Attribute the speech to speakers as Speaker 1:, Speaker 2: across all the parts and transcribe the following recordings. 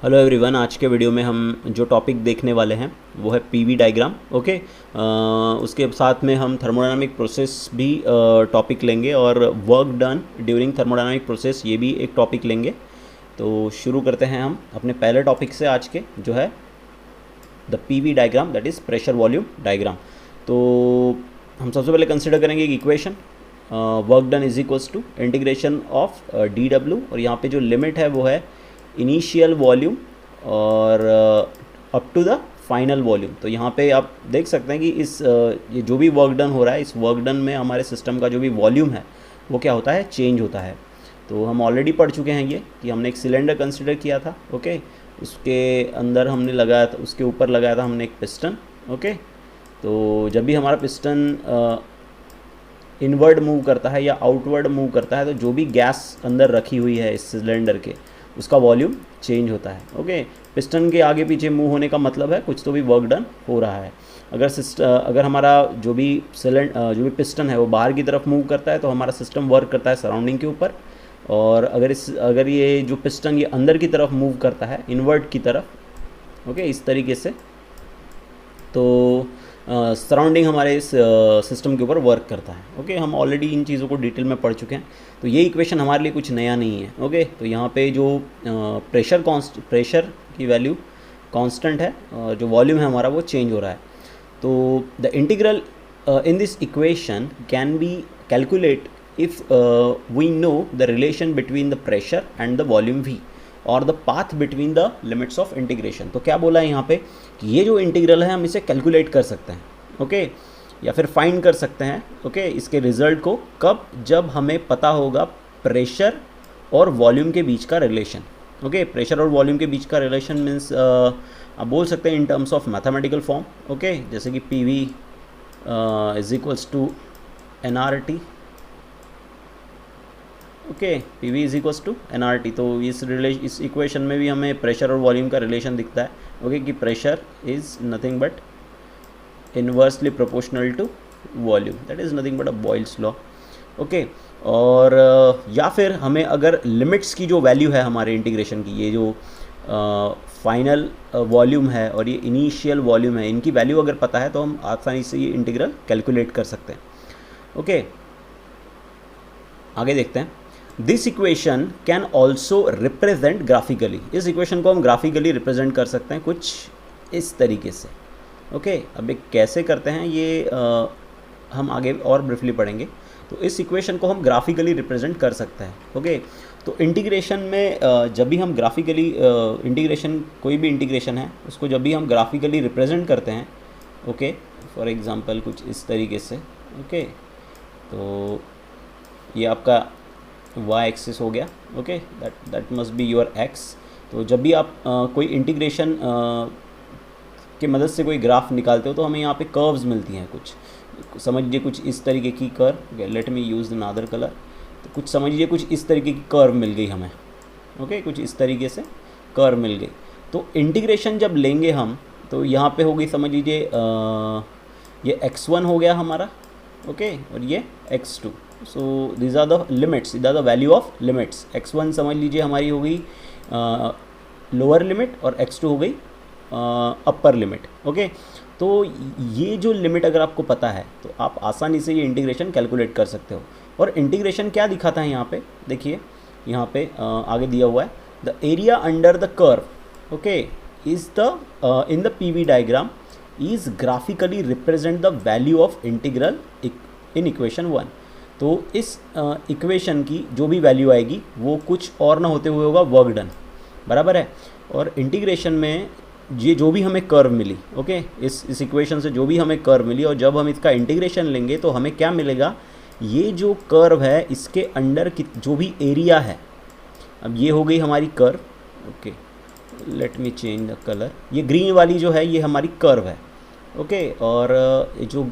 Speaker 1: Hello everyone, आज के video में हम जो टॉपिक देखने वाले हैं वो है पीवी डायग्राम। ओके, उसके साथ में हम थर्मोडायनामिक प्रोसेस भी टॉपिक लेंगे और work done during thermodynamic process ये भी एक टॉपिक लेंगे। तो शुरू करते हैं हम अपने पहले टॉपिक से आज के, जो है the PV diagram, that is pressure volume diagram. तो हम सबसे पहले कंसिडर करेंगे एक equation, work done is equals to integration of D W, और यहाँ पे जो लिमिट है वो है इनिशियल वॉल्यूम और up to the final volume. तो यहाँ पे आप देख सकते हैं कि इस ये जो भी वर्क डन हो रहा है, इस वर्क डन में हमारे सिस्टम का जो भी वॉल्यूम है वो क्या होता है, चेंज होता है। तो हम ऑलरेडी पढ़ चुके हैं ये कि हमने एक सिलेंडर कंसिडर किया था। ओके, उसके अंदर हमने लगाया था, उसके ऊपर लगाया था हमने एक पिस्टन। ओके, तो जब भी हमारा पिस्टन इनवर्ड मूव करता है या आउटवर्ड मूव करता है, तो जो भी गैस अंदर रखी हुई है इस सिलेंडर के, उसका वॉल्यूम चेंज होता है। ओके, पिस्टन के आगे पीछे मूव होने का मतलब है कुछ तो भी वर्क डन हो रहा है। अगर हमारा जो भी पिस्टन है वो बाहर की तरफ मूव करता है तो हमारा सिस्टम वर्क करता है सराउंडिंग के ऊपर। और अगर ये जो पिस्टन ये अंदर की तरफ मूव करता है, इनवर्ट की तरफ, ओके, इस तरीके से, तो सराउंडिंग हमारे इस सिस्टम के ऊपर वर्क करता है। ओके, हम ऑलरेडी इन चीज़ों को डिटेल में पढ़ चुके हैं, तो ये इक्वेशन हमारे लिए कुछ नया नहीं है। ओके, तो यहाँ पे जो प्रेशर की वैल्यू कांस्टेंट है और जो वॉल्यूम है हमारा वो चेंज हो रहा है। तो the integral in this equation can be calculate if we know the relation between the pressure and the volume V और the path between the limits of integration. तो क्या बोला है यहाँ पे कि ये जो इंटीग्रल है हम इसे कैलकुलेट कर सकते हैं। ओके, या फिर फाइंड कर सकते हैं। ओके, इसके रिजल्ट को कब, जब हमें पता होगा प्रेशर और वॉल्यूम के बीच का रिलेशन। ओके, प्रेशर और वॉल्यूम के बीच का रिलेशन मीन्स आप बोल सकते हैं in terms of mathematical form. Okay, जैसे कि P V is equals to N R T. Okay, P V is equals to N R T. तो इस इक्वेशन में भी हमें प्रेशर और वॉल्यूम का रिलेशन दिखता है। ओके, कि pressure is nothing but inversely proportional to volume, that is nothing but a Boyle's law. Okay, और या फिर हमें अगर लिमिट्स की जो वैल्यू है हमारे इंटीग्रेशन की, ये जो फाइनल वॉल्यूम है और ये इनिशियल वॉल्यूम है, इनकी वैल्यू अगर पता है तो हम आसानी से ये इंटीग्रल कैलकुलेट कर सकते हैं। ओके, आगे देखते हैं। This equation can also represent graphically. इस इक्वेशन को हम ग्राफिकली रिप्रेजेंट कर सकते हैं कुछ इस तरीके से। ओके, अब ये कैसे करते हैं ये हम आगे और ब्रीफली पढ़ेंगे। तो इस इक्वेशन को हम ग्राफिकली रिप्रेजेंट कर सकते हैं। ओके, तो इंटीग्रेशन में जब भी हम ग्राफिकली इंटीग्रेशन, कोई भी इंटीग्रेशन है उसको जब भी हम ग्राफिकली रिप्रेजेंट करते हैं, ओके, फॉर एग्जांपल कुछ इस तरीके से। ओके, तो ये आपका y एक्सिस हो गया। Okay, that must be your x। तो जब भी आप कोई इंटीग्रेशन के मदद से कोई ग्राफ निकालते हो तो हमें यहाँ पे कर्व्स मिलती हैं कुछ, समझ लीजिए कुछ इस तरीके की curve. Late me use another colour. तो कुछ समझ लीजिए कुछ इस तरीके की कर्व मिल गई हमें। ओके, कुछ इस तरीके से कर्व मिल गई। तो इंटीग्रेशन जब लेंगे हम, तो यहाँ पे हो गई, समझ लीजिए ये x1 हो गया हमारा। ओके, और ये x2। So these are the limits, these are the value of limits. x1 समझ लीजिए हमारी हो गई लोअर लिमिट और x2 हो गई अपर लिमिट। ओके, तो ये जो लिमिट अगर आपको पता है तो आप आसानी से ये इंटीग्रेशन कैलकुलेट कर सकते हो। और इंटीग्रेशन क्या दिखाता है यहाँ पे, देखिए यहाँ पे आगे दिया हुआ है, the area under the curve, okay, is the in the PV diagram is graphically represent the value of integral in equation 1। तो इस इक्वेशन की जो भी वैल्यू आएगी वो कुछ और ना होते हुए होगा वर्क डन, बराबर है। और इंटीग्रेशन में ये जो भी हमें कर्व मिली, ओके, इस इक्वेशन से जो भी हमें कर्व मिली, और जब हम इसका इंटीग्रेशन लेंगे तो हमें क्या मिलेगा, ये जो कर्व है इसके अंडर की जो भी एरिया है, अब ये हो गई हमारी curve. Okay, let me change the colour. ये ग्रीन वाली जो है ये हमारी कर्व है। ओके, और ये जो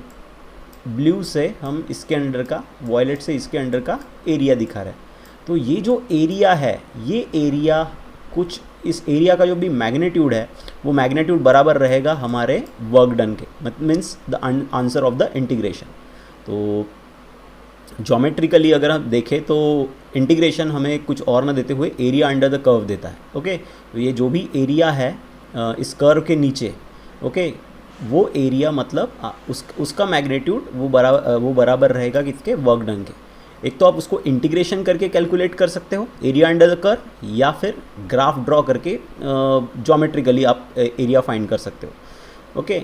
Speaker 1: ब्लू से हम इसके अंडर का, वॉयलेट से इसके अंडर का एरिया दिखा रहे हैं। तो ये जो एरिया है, ये एरिया कुछ, इस एरिया का जो भी मैग्नीट्यूड है वो मैग्नीट्यूड बराबर रहेगा हमारे वर्क डन के, means the answer of the integration. तो ज्योमेट्रिकली अगर हम देखें तो इंटीग्रेशन हमें कुछ और ना देते हुए एरिया अंडर द कर्व देता है। ओके, तो ये जो भी एरिया है इस कर्व के नीचे, ओके, वो एरिया मतलब उसका मैग्नीट्यूड वो बराबर रहेगा किसके, वर्क डन के। एक तो आप उसको इंटीग्रेशन करके कैलकुलेट कर सकते हो एरिया अंडर द कर्व, या फिर ग्राफ ड्रॉ करके ज्योमेट्रिकली आप एरिया फाइंड कर सकते हो। ओके,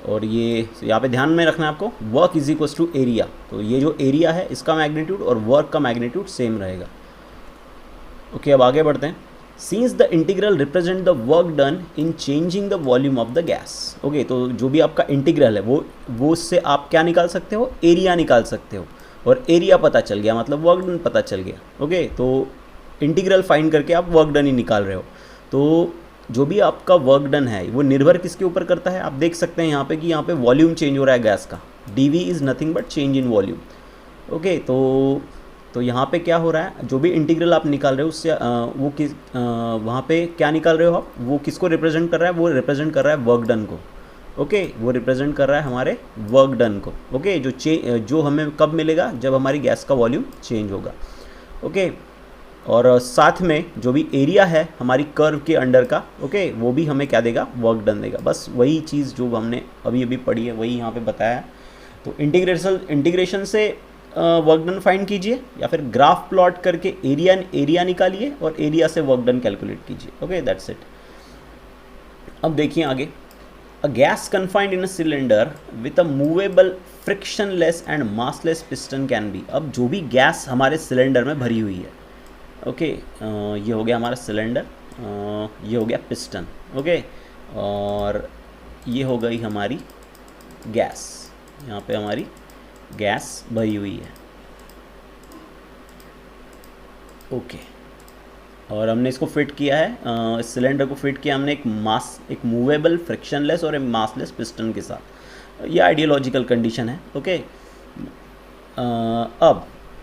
Speaker 1: और ये यहाँ पे ध्यान में रखना है आपको, work is equal to area. तो ये जो एरिया है इसका मैग्नीट्यूड और वर्क का मैग्नीट्यूड सेम रहेगा। ओके, अब आगे बढ़ते हैं। Since the integral represent the work done in changing the volume of the gas. Okay, तो जो भी आपका इंटीग्रल है वो उससे आप क्या निकाल सकते हो, एरिया निकाल सकते हो, और एरिया पता चल गया मतलब वर्क डन पता चल गया। ओके, तो इंटीग्रल फाइंड करके आप वर्क डन ही निकाल रहे हो। तो जो भी आपका वर्क डन है वो निर्भर किसके ऊपर करता है, आप देख सकते हैं यहाँ पे कि यहाँ पे वॉल्यूम चेंज हो रहा है गैस का। D V is nothing but change in volume. Okay, तो यहाँ पे क्या हो रहा है, जो भी इंटीग्रल आप निकाल रहे हो उससे वो किस वहाँ पे क्या निकाल रहे हो आप, वो किसको रिप्रेजेंट कर रहा है, वो रिप्रेजेंट कर रहा है वर्क डन को। ओके, वो रिप्रेजेंट कर रहा है हमारे वर्क डन को। ओके, जो हमें कब मिलेगा, जब हमारी गैस का वॉल्यूम चेंज होगा। ओके, और साथ में जो भी एरिया है हमारी कर्व के अंडर का, ओके, वो भी हमें क्या देगा, वर्क डन देगा। बस वही चीज़ जो हमने अभी अभी पढ़ी है वही यहाँ पे बताया है। तो इंटीग्रेशन से वर्क डन फाइंड कीजिए, या फिर ग्राफ प्लॉट करके एरिया निकालिए और एरिया से वर्क डन कैलकुलेट कीजिए। Okay, that's it. अब देखिए आगे, a gas confined in a cylinder with a movable frictionless and massless piston can be. अब जो भी गैस हमारे सिलेंडर में भरी हुई है, ओके, ये हो गया हमारा सिलेंडर, ये हो गया पिस्टन। ओके, और ये हो गई हमारी गैस, यहाँ पे हमारी गैस भरी हुई है। ओके, और हमने इसको फिट किया है, इस सिलेंडर को फिट किया हमने एक मूवेबल फ्रिक्शनलेस और एक मासलेस पिस्टन के साथ। ये आइडियोलॉजिकल कंडीशन है। ओके,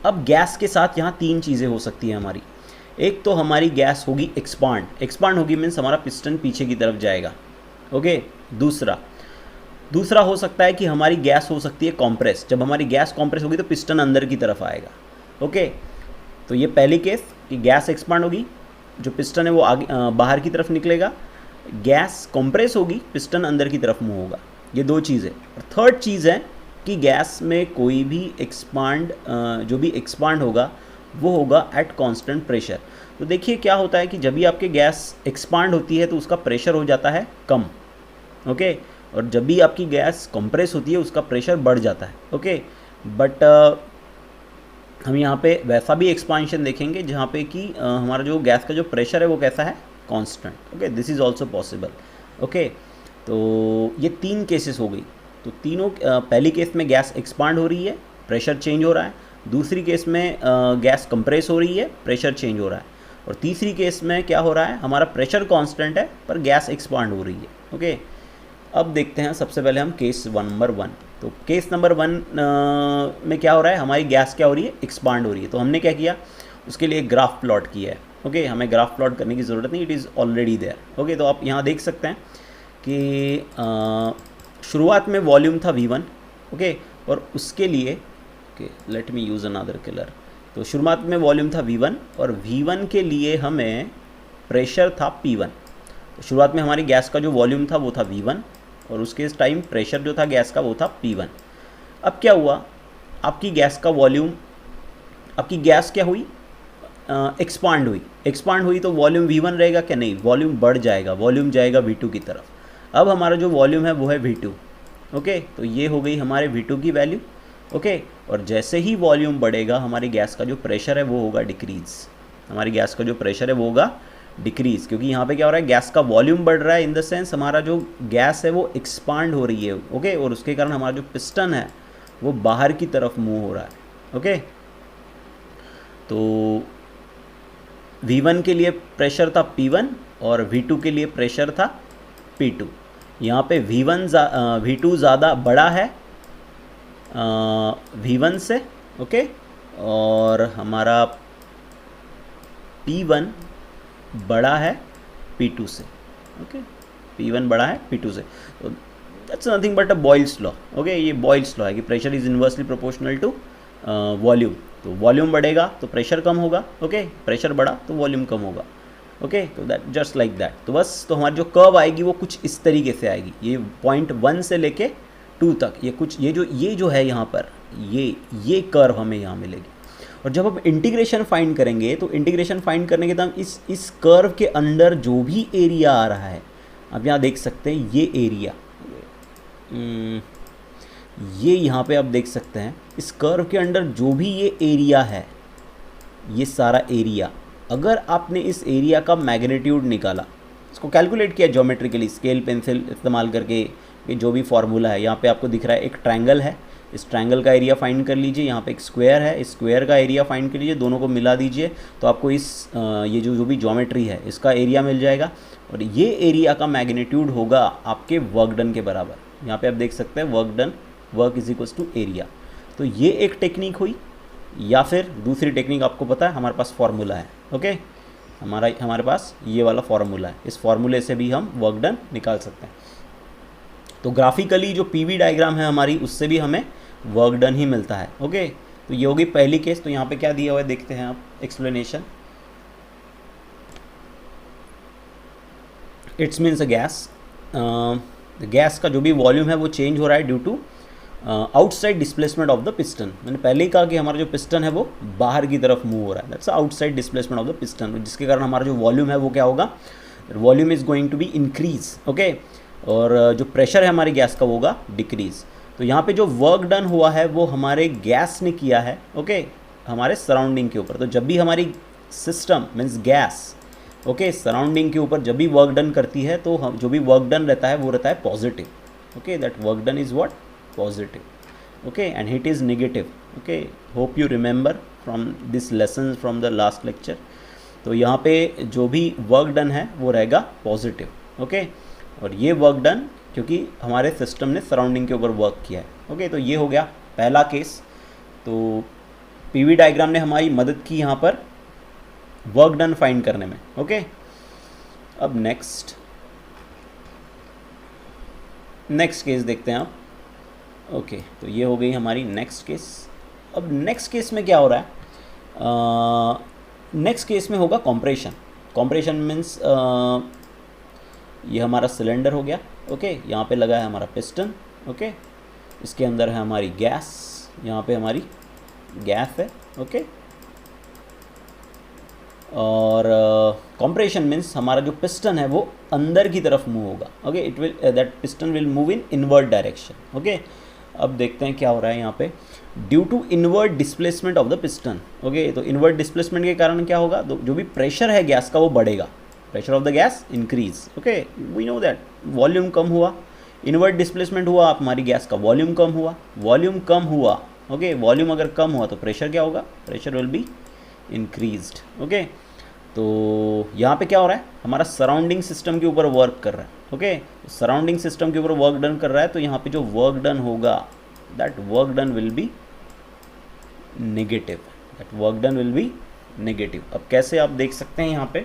Speaker 1: अब गैस के साथ यहाँ तीन चीज़ें हो सकती हैं हमारी। एक तो हमारी गैस होगी एक्सपांड होगी, मीन्स हमारा पिस्टन पीछे की तरफ जाएगा। ओके, दूसरा हो सकता है कि हमारी गैस हो सकती है कॉम्प्रेस। जब हमारी गैस कॉम्प्रेस होगी तो पिस्टन अंदर की तरफ आएगा। ओके, तो ये पहली केस कि गैस एक्सपांड होगी, जो पिस्टन है वो आगे बाहर की तरफ निकलेगा, गैस कॉम्प्रेस होगी, पिस्टन अंदर की तरफ मूव होगा। ये दो चीज़ है। और थर्ड चीज़ है कि गैस में कोई भी जो भी एक्सपांड होगा वो होगा एट कांस्टेंट प्रेशर। तो देखिए क्या होता है कि जब भी आपके गैस एक्सपांड होती है तो उसका प्रेशर हो जाता है कम। ओके, और जब भी आपकी गैस कंप्रेस होती है उसका प्रेशर बढ़ जाता है। ओके, बट हम यहाँ पे वैसा भी एक्सपांशन देखेंगे जहाँ पे कि हमारा जो गैस का जो प्रेशर है वो कैसा है, constant. Okay, this is also possible. Okay, तो ये तीन केसेस हो गई। तो तीनों, पहली केस में गैस एक्सपांड हो रही है, प्रेशर चेंज हो रहा है। दूसरी केस में गैस कंप्रेस हो रही है, प्रेशर चेंज हो रहा है। और तीसरी केस में क्या हो रहा है, हमारा प्रेशर कांस्टेंट है पर गैस एक्सपांड हो रही है। ओके, अब देखते हैं सबसे पहले हम केस नंबर 1। तो केस नंबर 1 में क्या हो रहा है, हमारी गैस क्या हो रही है, एक्सपांड हो रही है। तो हमने क्या किया, उसके लिए ग्राफ प्लॉट किया है। ओके, हमें ग्राफ प्लॉट करने की ज़रूरत नहीं, it is already there. Okay, तो आप यहाँ देख सकते हैं कि शुरुआत में वॉल्यूम था V1। ओके, और उसके लिए, okay, let me use another colour. तो शुरुआत में वॉल्यूम था V1 और V1 के लिए हमें प्रेशर था P1। तो शुरुआत में हमारी गैस का जो वॉल्यूम था वो था V1 और उसके टाइम प्रेशर जो था गैस का वो था P1। अब क्या हुआ, आपकी गैस का वॉल्यूम, आपकी गैस क्या हुई, एक्सपांड हुई तो वॉल्यूम V1 रहेगा क्या, नहीं, वॉल्यूम बढ़ जाएगा, वॉल्यूम जाएगा V2 की तरफ। अब हमारा जो वॉल्यूम है वो है V2। ओके, तो ये हो गई हमारे V2 की वैल्यू। ओके, और जैसे ही वॉल्यूम बढ़ेगा हमारी गैस का जो प्रेशर है वो होगा डिक्रीज़, हमारी गैस का जो प्रेशर है वो होगा डिक्रीज़, क्योंकि यहाँ पे क्या हो रहा है, गैस का वॉल्यूम बढ़ रहा है, इन द सेंस हमारा जो गैस है वो एक्सपांड हो रही है। ओके, और उसके कारण हमारा जो पिस्टन है वो बाहर की तरफ मूव हो रहा है। ओके, तो V1 के लिए प्रेशर था P1 और V2 के लिए प्रेशर था P2। यहाँ पे V2 ज़्यादा बड़ा है V1 से। ओके, और हमारा P1 बड़ा है P2 से। ओके, P1 बड़ा है P2 से। तो that's nothing but a Boyle's law. Okay, ये बॉयल्स लॉ है कि pressure is inversely proportional to volume. तो वॉल्यूम बढ़ेगा तो प्रेशर कम होगा, ओके, प्रेशर बढ़ा तो वॉल्यूम कम होगा, ओके। तो दैट जस्ट लाइक दैट। तो बस, तो हमारी जो कर्व आएगी वो कुछ इस तरीके से आएगी, ये पॉइंट 1 से लेके 2 तक, ये कुछ ये जो है यहाँ पर, ये कर्व हमें यहाँ मिलेगी। और जब हम इंटीग्रेशन फाइंड करेंगे तो इंटीग्रेशन फाइंड करने के बाद इस कर्व के अंदर जो भी एरिया आ रहा है, अब यहाँ देख सकते हैं ये एरिया, ये यहाँ पे आप देख सकते हैं इस कर्व के अंदर जो भी ये एरिया है, ये सारा एरिया, अगर आपने इस एरिया का मैग्नीट्यूड निकाला, इसको कैलकुलेट किया ज्योमेट्रिकली स्केल पेंसिल इस्तेमाल करके, ये जो भी फार्मूला है, यहाँ पे आपको दिख रहा है एक ट्रायंगल है, इस ट्रायंगल का एरिया फाइंड कर लीजिए, यहाँ पे एक स्क्वायर है, इस स्क्वायर का एरिया फाइंड कर लीजिए, दोनों को मिला दीजिए तो आपको इस ये जो भी ज्योमेट्री है इसका एरिया मिल जाएगा। और ये एरिया का मैग्नीट्यूड होगा आपके वर्क डन के बराबर। यहाँ पे आप देख सकते हैं work done, work is equals to area. तो ये एक टेक्निक हुई, या फिर दूसरी टेक्निक आपको पता है, हमारे पास फार्मूला है, ओके, हमारे पास ये वाला फार्मूला है, इस फार्मूले से भी हम वर्क डन निकाल सकते हैं। तो ग्राफिकली जो पीवी डायग्राम है हमारी, उससे भी हमें वर्क डन ही मिलता है, ओके। तो ये होगी पहली केस। तो यहाँ पे क्या दिया हुआ है देखते हैं आप, explanation. It's means a gas, gas का जो भी वॉल्यूम है वो चेंज हो रहा है due to outside displacement of the piston. मैंने पहले ही कहा कि हमारा जो पिस्टन है वो बाहर की तरफ मूव हो रहा है, that's outside displacement of the piston, जिसके कारण हमारा जो वॉल्यूम है वो क्या होगा, volume is going to be increase, okay. और जो प्रेशर है हमारी गैस का वो होगा डिक्रीज। तो यहाँ पे जो वर्क डन हुआ है वो हमारे गैस ने किया है, ओके, हमारे सराउंडिंग के ऊपर। तो जब भी हमारी system means gas, okay, surrounding के ऊपर जब भी वर्क डन करती है तो हम जो भी वर्क डन रहता है वो रहता है positive, okay, that work done is what, positive, okay, and hit is negative, okay. Hope you remember from this lesson from the last lecture. तो यहाँ पे जो भी वर्क डन है वो रहेगा पॉजिटिव, ओके। और ये वर्क डन क्योंकि हमारे सिस्टम ने सराउंडिंग के ऊपर वर्क किया है, ओके। तो ये हो गया पहला केस। तो पीवी डायग्राम ने हमारी मदद की यहाँ पर वर्क डन फाइंड करने में, ओके। अब नेक्स्ट केस देखते हैं आप, ओके। तो ये हो गई हमारी नेक्स्ट केस। अब नेक्स्ट केस में क्या हो रहा है, नेक्स्ट केस में होगा कॉम्प्रेशन। कॉम्प्रेशन मीन्स ये हमारा सिलेंडर हो गया, ओके, यहाँ पे लगा है हमारा पिस्टन, ओके, इसके अंदर है हमारी गैस, यहाँ पे हमारी गैस है, ओके। और कॉम्प्रेशन मीन्स हमारा जो पिस्टन है वो अंदर की तरफ मूव होगा, okay, it will that piston will move in inward direction, okay. अब देखते हैं क्या हो रहा है यहाँ पे, due to inward displacement of the piston, okay. तो इनवर्ड डिस्प्लेसमेंट के कारण क्या होगा, जो भी प्रेशर है गैस का वो बढ़ेगा, pressure of the gas increase, okay, we know that. Volume कम हुआ, इनवर्ड डिस्प्लेसमेंट हुआ, हमारी गैस का वॉल्यूम कम हुआ, वॉल्यूम कम हुआ, ओके। वॉल्यूम अगर कम हुआ तो प्रेशर क्या होगा, pressure will be increased, okay. तो यहाँ पे क्या हो रहा है, हमारा सराउंडिंग सिस्टम के ऊपर वर्क कर रहा है, ओके। सराउंडिंग सिस्टम के ऊपर वर्क डन कर रहा है, तो यहाँ पे जो वर्क डन होगा that work done will be negative, that work done will be negative. अब कैसे आप देख सकते हैं यहाँ पे,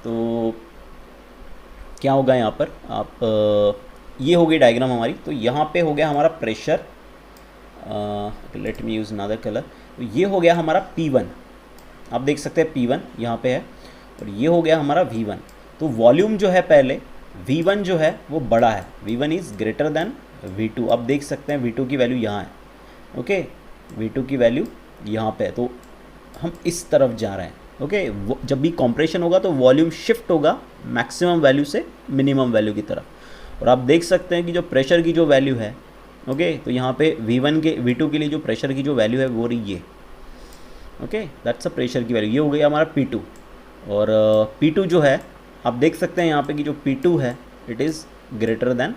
Speaker 1: तो क्या होगा यहाँ पर आप, ये हो गई डायग्राम हमारी। तो यहाँ पे हो गया हमारा pressure, late me use another colour. तो ये हो गया हमारा P1, आप देख सकते हैं P1 यहाँ पे है, और ये हो गया हमारा V1। तो वॉल्यूम जो है पहले V1 जो है वो बड़ा है, V1 is greater than V2। आप देख सकते हैं V2 की वैल्यू यहाँ है, ओके, V2 की वैल्यू यहाँ पे है। तो हम इस तरफ जा रहे हैं, ओके। जब भी कॉम्प्रेशन होगा तो वॉल्यूम शिफ्ट होगा मैक्सिमम वैल्यू से मिनिमम वैल्यू की तरफ। और आप देख सकते हैं कि जो प्रेशर की जो वैल्यू है, ओके, तो यहाँ पे V2 के लिए जो प्रेशर की जो वैल्यू है वो रही है, ओके, दैट्स अ प्रेशर की वैल्यू। ये हो गई हमारा P2, और P2 जो है आप देख सकते हैं यहाँ पे कि जो P2 है इट इज़ ग्रेटर देन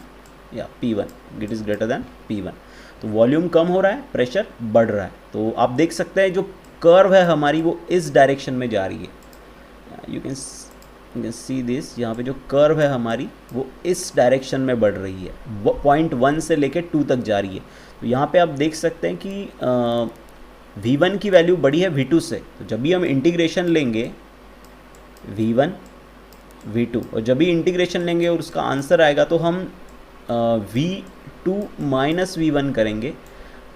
Speaker 1: या P1, it is greater than P1। तो वॉल्यूम कम हो रहा है, प्रेशर बढ़ रहा है। तो आप देख सकते हैं जो कर्व है हमारी वो इस डायरेक्शन में जा रही है, यू कैन सी दिस, यहाँ पे जो कर्व है हमारी वो इस डायरेक्शन में बढ़ रही है, पॉइंट 1 से लेके 2 तक जा रही है। तो यहाँ पे आप देख सकते हैं कि V1 की वैल्यू बड़ी है V2 से। तो जब भी हम इंटीग्रेशन लेंगे V1 V2, और जब भी इंटीग्रेशन लेंगे और उसका आंसर आएगा तो हम V2 माइनस V1 करेंगे,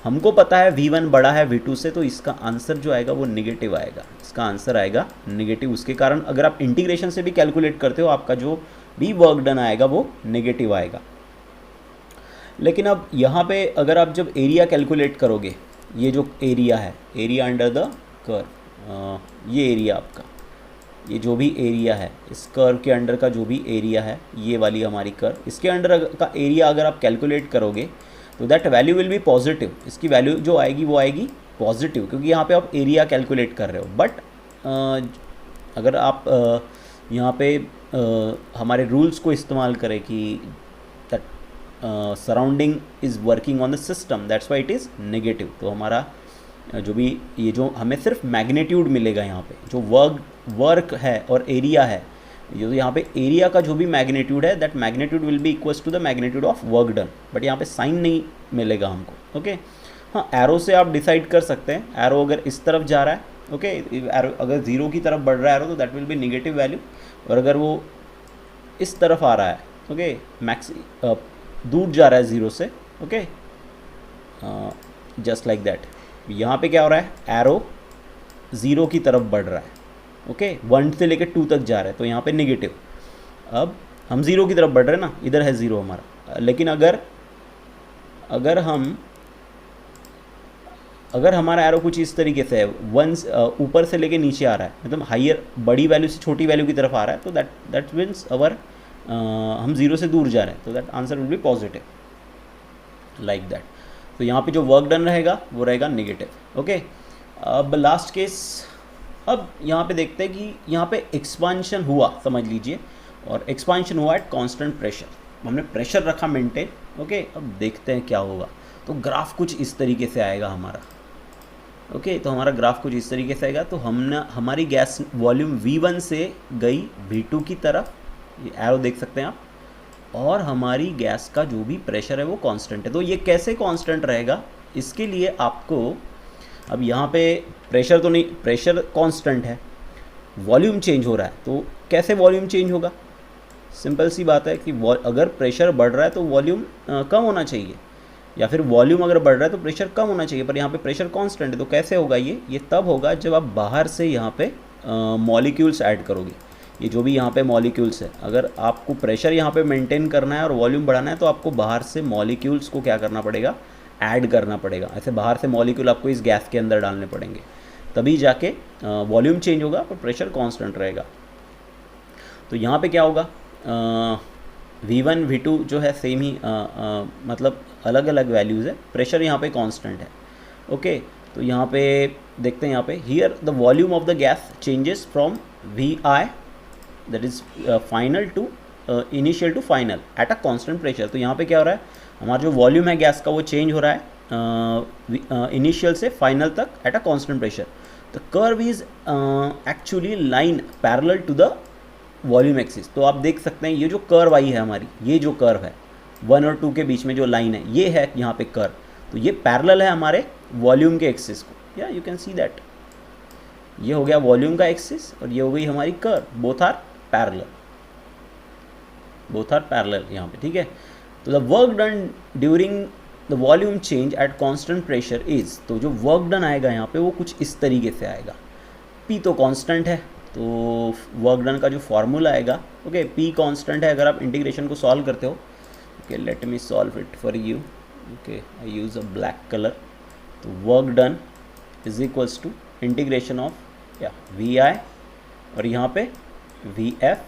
Speaker 1: हमको पता है V1 बड़ा है V2 से, तो इसका आंसर जो आएगा वो निगेटिव आएगा, इसका आंसर आएगा निगेटिव। उसके कारण अगर आप इंटीग्रेशन से भी कैलकुलेट करते हो आपका जो भी वर्क डन आएगा वो नेगेटिव आएगा। लेकिन अब यहाँ पे अगर आप जब एरिया कैलकुलेट करोगे, ये जो एरिया है, एरिया अंडर द कर्व, ये एरिया आपका, ये जो भी एरिया है इस कर्व के अंडर का जो भी एरिया है, ये वाली हमारी कर्व, इसके अंडर का एरिया अगर आप कैलकुलेट करोगे तो that value will be positive. इसकी वैल्यू जो आएगी वो आएगी पॉजिटिव, क्योंकि यहाँ पे आप एरिया कैलकुलेट कर रहे हो। बट अगर आप यहाँ पे हमारे रूल्स को इस्तेमाल करें कि that surrounding is working on the system, that's why it is negative, तो हमारा जो भी ये जो हमें सिर्फ मैग्नीट्यूड मिलेगा यहाँ पे, जो वर्क है और एरिया है, जो यहाँ पे एरिया का जो भी मैग्नीट्यूड है that magnitude will be equals to the magnitude of work done, but यहाँ पे साइन नहीं मिलेगा हमको। ओके, हाँ, एरो से आप डिसाइड कर सकते हैं, एरो अगर इस तरफ जा रहा है, ओके, एरो अगर ज़ीरो की तरफ बढ़ रहा है एरो, तो that will be negative value, और अगर वो इस तरफ आ रहा है, ओके, मैक्स दूर जा रहा है ज़ीरो से, ओके, जस्ट लाइक दैट, यहाँ पे क्या हो रहा है, एरो ज़ीरो की तरफ बढ़ रहा है, ओके, 1 से लेकर 2 तक जा रहा है, तो यहाँ पे नेगेटिव। अब हम ज़ीरो की तरफ बढ़ रहे हैं ना, इधर है ज़ीरो हमारा, लेकिन अगर हमारा एरो कुछ इस तरीके से है, 1 ऊपर से लेके नीचे आ रहा है, मतलब हाइयर, बड़ी वैल्यू से छोटी वैल्यू की तरफ आ रहा है, तो दैट मीन्स अवर हम ज़ीरो से दूर जा रहे हैं, तो that answer will be positive, like that. तो यहाँ पे जो वर्क डन रहेगा वो रहेगा नेगेटिव। ओके, अब लास्ट केस, अब यहाँ पे देखते हैं कि यहाँ पे एक्सपांशन हुआ, समझ लीजिए, और एक्सपांशन हुआ एट कांस्टेंट प्रेशर, हमने प्रेशर रखा मेंटेन। ओके, अब देखते हैं क्या होगा। तो ग्राफ कुछ इस तरीके से आएगा हमारा। ओके, तो हमारा ग्राफ कुछ इस तरीके से आएगा। तो हमारी गैस वॉल्यूम V1 से गई V2 की तरफ, ये एरो देख सकते हैं आप, और हमारी गैस का जो भी प्रेशर है वो कांस्टेंट है। तो ये कैसे कांस्टेंट रहेगा, इसके लिए आपको, अब यहाँ पे प्रेशर तो नहीं, प्रेशर कांस्टेंट है, वॉल्यूम चेंज हो रहा है, तो कैसे वॉल्यूम चेंज होगा? सिंपल सी बात है कि अगर प्रेशर बढ़ रहा है तो वॉल्यूम कम होना चाहिए, या फिर वॉल्यूम अगर बढ़ रहा है तो प्रेशर कम होना चाहिए, पर यहाँ पे प्रेशर कांस्टेंट है। तो कैसे होगा ये तब होगा जब आप बाहर से यहाँ पे मॉलिक्यूल्स ऐड करोगे। ये जो भी यहाँ पे मॉलिक्यूल्स है, अगर आपको प्रेशर यहाँ पे मेंटेन करना है और वॉल्यूम बढ़ाना है, तो आपको बाहर से मॉलिक्यूल्स को क्या करना पड़ेगा, ऐड करना पड़ेगा। ऐसे बाहर से मॉलिक्यूल आपको इस गैस के अंदर डालने पड़ेंगे, तभी जाके वॉल्यूम चेंज होगा पर प्रेशर कांस्टेंट रहेगा। तो यहाँ पे क्या होगा, V1 V2 जो है सेम ही मतलब अलग अलग वैल्यूज़ है, प्रेशर यहाँ पे कांस्टेंट है। ओके, तो यहाँ पे देखते हैं, यहाँ पे here the volume of the gas changes from VI that is final to initial to final at a constant pressure. तो यहाँ पे क्या हो रहा है, हमारा जो वॉल्यूम है गैस का वो चेंज हो रहा है इनिशियल से फाइनल तक at a constant pressure. The curve is actually line parallel to the volume axis. तो आप देख सकते हैं ये जो कर्व आई है हमारी, ये जो कर्व है 1 और 2 के बीच में जो लाइन है, ये है यहाँ पे कर्व, तो ये पैरेलल है हमारे वॉल्यूम के एक्सिस को। या यू कैन सी दैट, ये हो गया वॉल्यूम का एक्सिस और ये हो गई हमारी कर्व, बोथ आर पैरेलल यहाँ पे, ठीक है। तो the work done during the volume change at constant pressure is, तो जो वर्क डन आएगा यहाँ पे वो कुछ इस तरीके से आएगा। P तो कांस्टेंट है, तो वर्क डन का जो फॉर्मूला आएगा, ओके, P कांस्टेंट है। अगर आप इंटीग्रेशन को सॉल्व करते हो, okay, let me solve it for you. Okay, I use a black colour. तो work done is equals to integration of या VI और यहाँ पे VF,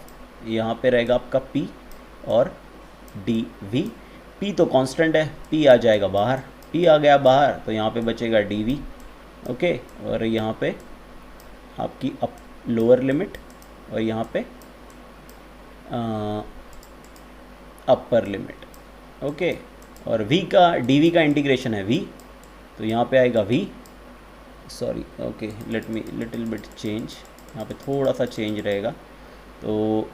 Speaker 1: यहाँ पे रहेगा आपका P और dV। P तो कांस्टेंट है, P आ जाएगा बाहर, P आ गया बाहर तो यहाँ पे बचेगा dV। ओके, और यहाँ पे आपकी लोअर लिमिट और यहाँ पे अपर लिमिट। ओके, और V का dV का इंटीग्रेशन है V, तो यहाँ पे आएगा V, sorry, okay, let me little bit change, यहाँ पे थोड़ा सा चेंज रहेगा। तो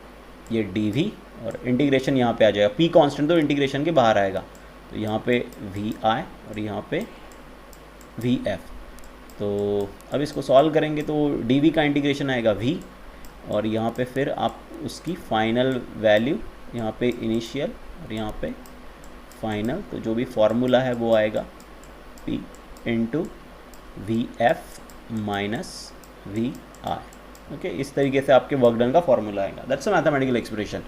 Speaker 1: ये dV और इंटीग्रेशन यहाँ पे आ जाएगा, P कांस्टेंट तो इंटीग्रेशन के बाहर आएगा, तो यहाँ पे VI और यहाँ पे VF। तो अब इसको सॉल्व करेंगे तो dV का इंटीग्रेशन आएगा V और यहाँ पे फिर आप उसकी फाइनल वैल्यू, यहाँ पे इनिशियल और यहाँ पे फाइनल, तो जो भी फॉर्मूला है वो आएगा P into V F minus V R. Okay, इस तरीके से आपके वर्क डन का फॉर्मूला आएगा। That's a mathematical expression.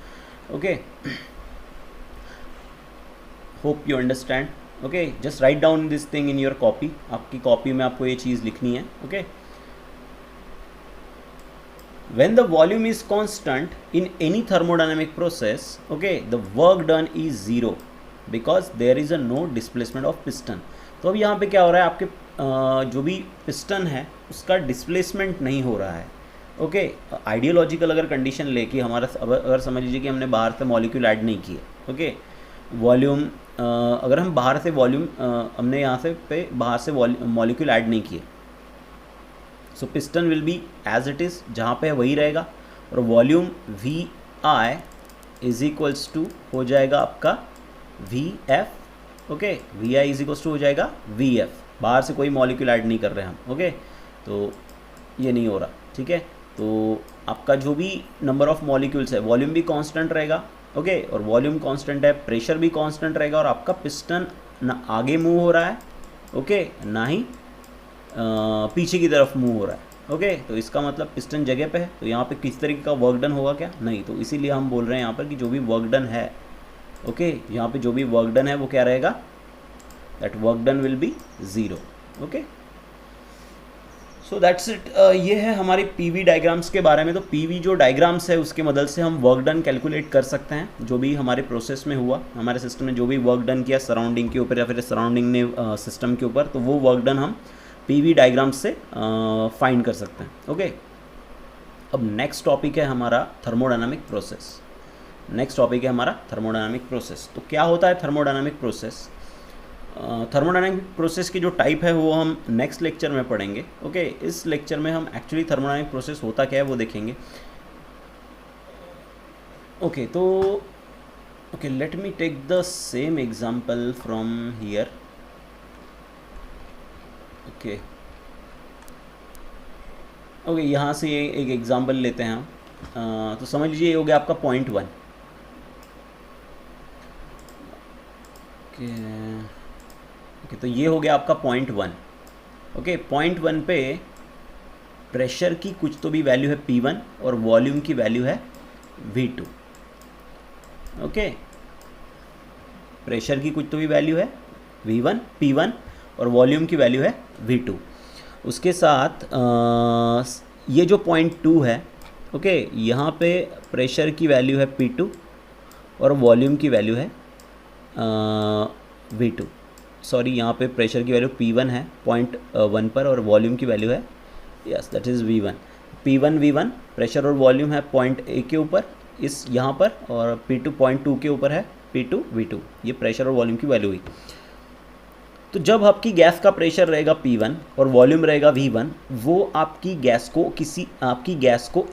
Speaker 1: Okay, hope you understand. Okay, just write down this thing in your copy. आपकी कॉपी में आपको ये चीज़ लिखनी है। ओके, when the volume is constant in any thermodynamic process, okay, the work done is zero because there is a no displacement of piston। तो अब यहाँ पे क्या हो रहा है, आपके जो भी पिस्टन है उसका डिस्प्लेसमेंट नहीं हो रहा है। ओके, आइडियोलॉजिकल अगर कंडीशन लेके हमारा, अगर समझ लीजिए कि हमने बाहर से मॉलिक्यूल ऐड नहीं किए। ओके, वॉल्यूम अगर हम बाहर से वॉल्यूम हमने यहाँ से पे बाहर से मॉलिक्यूल ऐड नहीं किए, so piston will be as it is, जहाँ पे है वही रहेगा, और volume V I is equals to हो जाएगा आपका V F. Okay, V I is equals to हो जाएगा वी एफ, बाहर से कोई मॉलिक्यूल ऐड नहीं कर रहे हम। ओके, तो ये नहीं हो रहा। ठीक है, तो आपका जो भी नंबर ऑफ मॉलिक्यूल्स है, वॉल्यूम भी कांस्टेंट रहेगा। ओके, और वॉल्यूम कांस्टेंट है, प्रेशर भी कांस्टेंट रहेगा, और आपका पिस्टन ना आगे मूव हो रहा है, ओके, ना ही पीछे की तरफ मूव हो रहा है। ओके, तो इसका मतलब पिस्टन जगह पे है, तो यहाँ पे किस तरीके का वर्क डन होगा क्या, नहीं। तो इसीलिए हम बोल रहे हैं यहाँ पर कि जो भी वर्क डन है, ओके, यहाँ पे जो भी वर्क डन है वो क्या रहेगा, that work done will be zero. Okay, so that's it. ये है हमारी पीवी डायग्राम्स के बारे में। तो पीवी जो डायग्राम्स है उसकी मदद से हम वर्क डन कैलकुलेट कर सकते हैं, जो भी हमारे प्रोसेस में हुआ, हमारे सिस्टम ने जो भी वर्क डन किया सराउंडिंग के ऊपर या फिर सराउंडिंग ने सिस्टम के ऊपर, तो वो वर्क डन हम पीवी डायग्राम से फाइंड कर सकते हैं। ओके, अब नेक्स्ट टॉपिक है हमारा थर्मोडायनामिक प्रोसेस। नेक्स्ट टॉपिक है हमारा थर्मोडायनामिक प्रोसेस। तो क्या होता है थर्मोडायनामिक प्रोसेस? थर्मोडायनामिक प्रोसेस की जो टाइप है वो हम नेक्स्ट लेक्चर में पढ़ेंगे। ओके, इस लेक्चर में हम एक्चुअली थर्मोडायनामिक प्रोसेस होता क्या है वो देखेंगे। ओके, तो okay, let me take the same example from here. Okay, okay, यहाँ से एक एग्जांपल लेते हैं हम। तो समझ लीजिए ये हो गया आपका पॉइंट 1। ओके, तो ये हो गया आपका पॉइंट 1। ओके, पॉइंट 1 पे प्रेशर की कुछ तो भी वैल्यू है P1 और वॉल्यूम की वैल्यू है V2। ओके, प्रेशर की कुछ तो भी वैल्यू है V1 P1 और वॉल्यूम की वैल्यू है V2। उसके साथ ये जो पॉइंट 2 है, ओके, यहाँ पे प्रेशर की वैल्यू है P2 और वॉल्यूम की वैल्यू है V2। सॉरी, यहाँ पे प्रेशर की वैल्यू P1 है पॉइंट 1 पर और वॉल्यूम की वैल्यू है, yes, that is V1। P1 V1 pressure और वॉल्यूम है पॉइंट A के ऊपर इस यहाँ पर, और P2 पॉइंट 2 के ऊपर है P2 V2। ये प्रेशर और वॉल्यूम की वैल्यू हुई। तो जब आपकी गैस का प्रेशर रहेगा P1 और वॉल्यूम रहेगा V1, वो आपकी गैस को